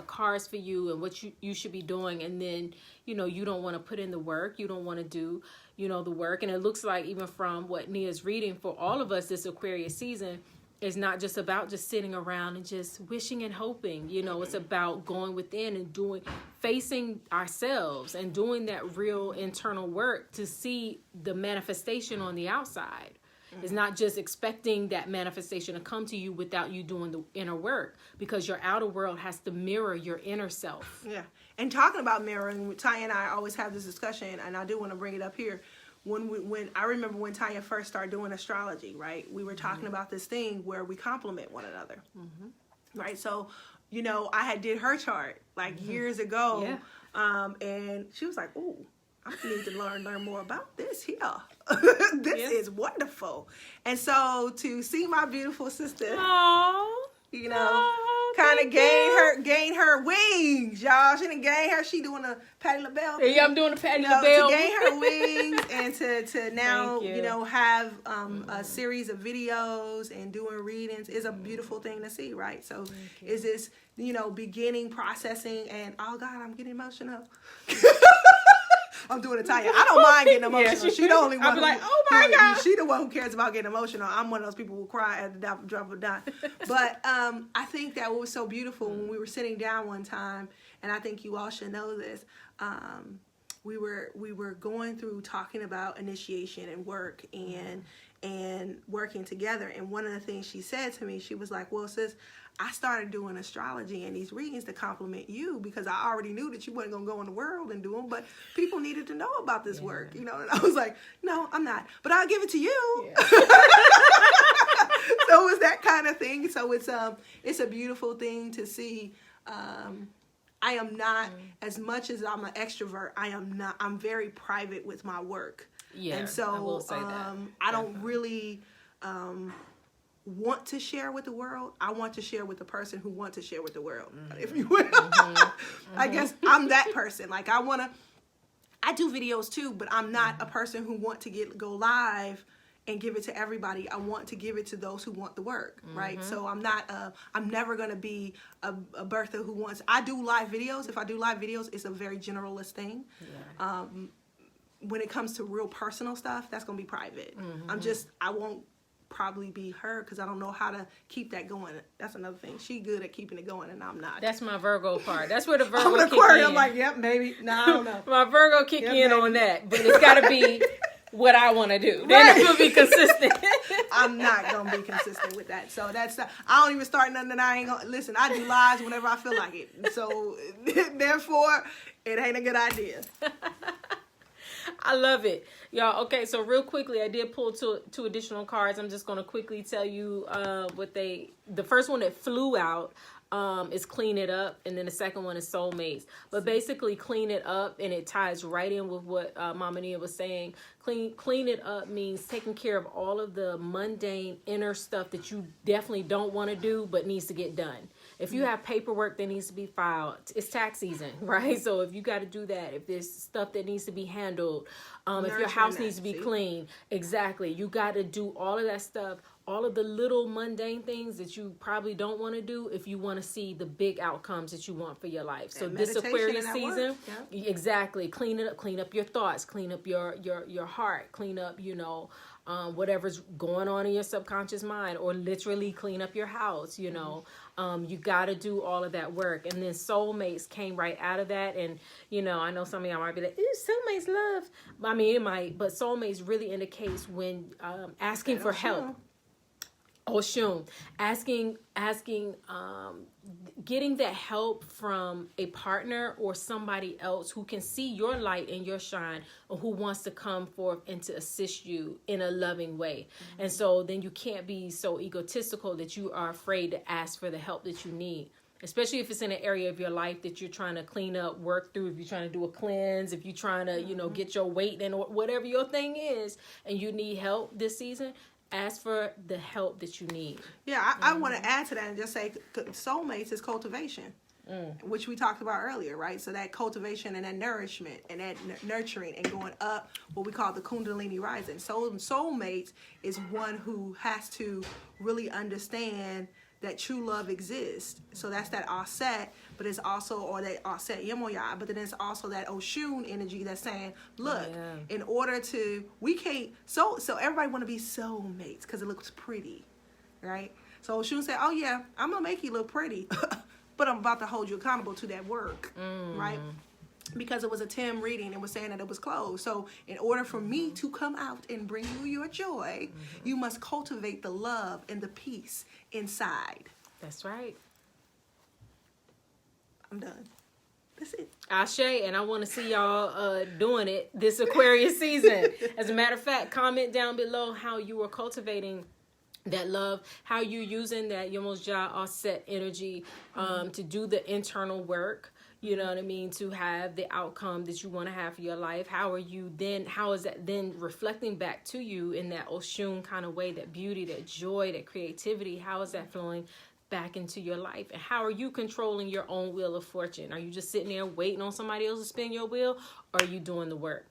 cards for you and what you should be doing. And then, you don't want to put in the work. You don't want to do, the work. And it looks like even from what Nia's reading, for all of us, this Aquarius season is not just about just sitting around and just wishing and hoping. It's about going within and facing ourselves and doing that real internal work to see the manifestation on the outside. It's not just expecting that manifestation to come to you without you doing the inner work, because your outer world has to mirror your inner self. Yeah. And talking about mirroring, Tanya and I always have this discussion, and I do want to bring it up here. When I remember when Tanya first started doing astrology, right? We were talking about this thing where we complement one another, right? So, I did her chart like years ago, and she was like, "Ooh, I need to learn more about this here. This is wonderful." And so to see my beautiful sister, kind of gain her wings, y'all. She done gain her. She doing a Patti LaBelle. Yeah, I'm doing a Patti LaBelle. To gain her wings and to now, have a series of videos and doing readings is a beautiful thing to see, right? So is this, beginning, processing, and oh God, I'm getting emotional. I'm doing a Tonya. I don't mind getting emotional. She the only one. I'll be like, oh my God. She the one who cares about getting emotional. I'm one of those people who cry at the drop of a dime. But I think that what was so beautiful when we were sitting down one time, and I think you all should know this. We were going through talking about initiation and work and working together. And one of the things she said to me, she was like, well, sis, I started doing astrology and these readings to compliment you because I already knew that you wasn't going to go in the world and do them, but people needed to know about this work, you know? And I was like, no, I'm not, but I'll give it to you. Yeah. So it was that kind of thing. So it's a beautiful thing to see. I am not, as much as I'm an extrovert, I'm very private with my work. Yeah, and so I will say that. I don't really want to share with the world. I want to share with the person who wants to share with the world, if you will. I guess I'm that person. Like I do videos too, but I'm not a person who want to go live and give it to everybody. I want to give it to those who want the work, right? So I'm never going to be a Bertha who wants, I do live videos. If I do live videos, it's a very generalist thing. Yeah. When it comes to real personal stuff, that's going to be private. I won't probably be her because I don't know how to keep that going. That's another thing. She good at keeping it going and I'm not. That's my Virgo part. That's where the Virgo I'm an kick Aquarius. in. I'm like, yep, maybe. No, I don't know. My Virgo kick in on that, but it's got to be what I want to do. Then I'm going to be consistent. I'm not going to be consistent with that. So I don't even start nothing that I ain't going to, listen, I do lives whenever I feel like it. So therefore, it ain't a good idea. I love it. Y'all, okay, so real quickly, I did pull two additional cards. I'm just going to quickly tell you the first one that flew out is Clean It Up, and then the second one is Soulmates. But basically, Clean It Up, and it ties right in with what Mama Nia was saying. Clean it up means taking care of all of the mundane inner stuff that you definitely don't want to do, but needs to get done. If you have paperwork that needs to be filed, it's tax season, right? So if you got to do that, if there's stuff that needs to be handled, if your house needs to be clean, exactly. You got to do all of that stuff, all of the little mundane things that you probably don't want to do if you want to see the big outcomes that you want for your life. So this Aquarius season, exactly, clean it up, clean up your thoughts, clean up your heart, clean up, whatever's going on in your subconscious mind, or literally clean up your house, you got to do all of that work. And then Soulmates came right out of that. And, I know some of y'all might be like, Soulmates love. I mean, it might, but Soulmates really indicates when asking for help. Oshun, getting that help from a partner or somebody else who can see your light and your shine, or who wants to come forth and to assist you in a loving way. And so then you can't be so egotistical that you are afraid to ask for the help that you need, especially if it's in an area of your life that you're trying to clean up, work through, if you're trying to do a cleanse, if you're trying to, get your weight and whatever your thing is, and you need help this season. Ask for the help that you need. Yeah, I want to add to that and just say Soulmates is cultivation, which we talked about earlier, right? So that cultivation and that nourishment and that nurturing and going up, what we call the Kundalini rising. So Soulmates is one who has to really understand that true love exists. So that's that Aset, but it's also, or that Aset Yemoya, but then it's also that Oshun energy that's saying, look, in order to, we can't, so everybody want to be soulmates because it looks pretty, right? So Oshun said, oh yeah, I'm going to make you look pretty, but I'm about to hold you accountable to that work, right? Because it was a Tim reading and was saying that it was closed. So in order for me to come out and bring you your joy, you must cultivate the love and the peace inside. That's right. I'm done. That's it. Ashe, and I want to see y'all doing it this Aquarius season. As a matter of fact, comment down below how you are cultivating that love, how you using that Yomosja Aset energy to do the internal work. You know what I mean? To have the outcome that you want to have for your life. How is that then reflecting back to you in that Oshun kind of way, that beauty, that joy, that creativity? How is that flowing back into your life? And how are you controlling your own wheel of fortune? Are you just sitting there waiting on somebody else to spin your wheel? Or are you doing the work?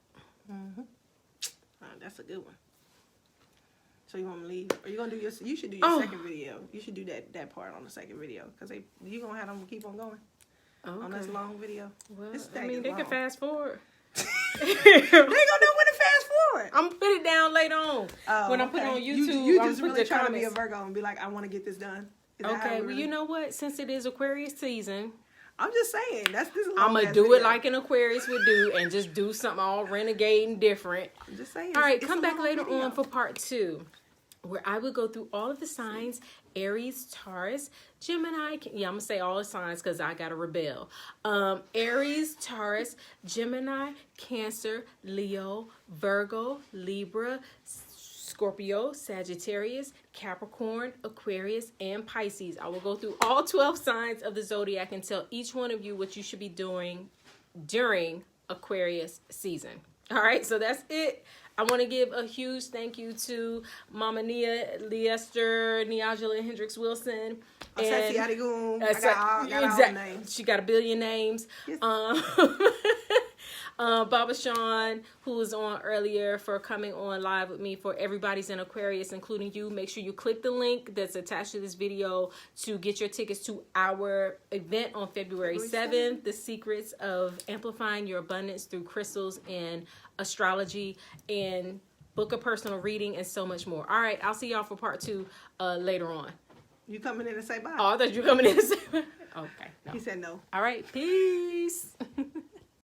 That's a good one. So you want me to leave? Or you going to do you should do your second video. You should do that part on the second video. Because you're going to have them keep on going. On this long video. Well, I mean, they can fast forward. They ain't gonna know when to fast forward. I'm gonna put it down later on. Oh, when I put it on okay. YouTube, you I'm just put really the trying to be a comments. Virgo and be like, I want to get this done. Is that how Okay, we well, really- you know what? Since it is Aquarius season, I'm just saying. This is a I'm long gonna ass do it video. like an Aquarius would do and just do something all renegade and different. I'm just saying. All right, it's come a back long later video. on for part 2, where I will go through all of the signs: Aries, Taurus, Gemini. Yeah, I'm gonna say all the signs because I gotta rebel. Aries, Taurus, Gemini, Cancer, Leo, Virgo, Libra, Scorpio, Sagittarius, Capricorn, Aquarius, and Pisces. I will go through all 12 signs of the zodiac and tell each one of you what you should be doing during Aquarius season. All right, so that's it. I want to give a huge thank you to Mama Nia, Leicester, Niagela Hendricks Wilson. Sassy Adigoon. I got all the names. She got a billion names. Yes. Baba Sean, who was on earlier, for coming on live with me for Everybody's in Aquarius, Including You. Make sure you click the link that's attached to this video to get your tickets to our event on February 7th, The Secrets of Amplifying Your Abundance Through Crystals and Astrology, and book a personal reading and so much more. All right, I'll see y'all for part 2 later on. You coming in to say bye? Oh, I thought you were coming in to say bye. Okay. No. He said no. All right, peace.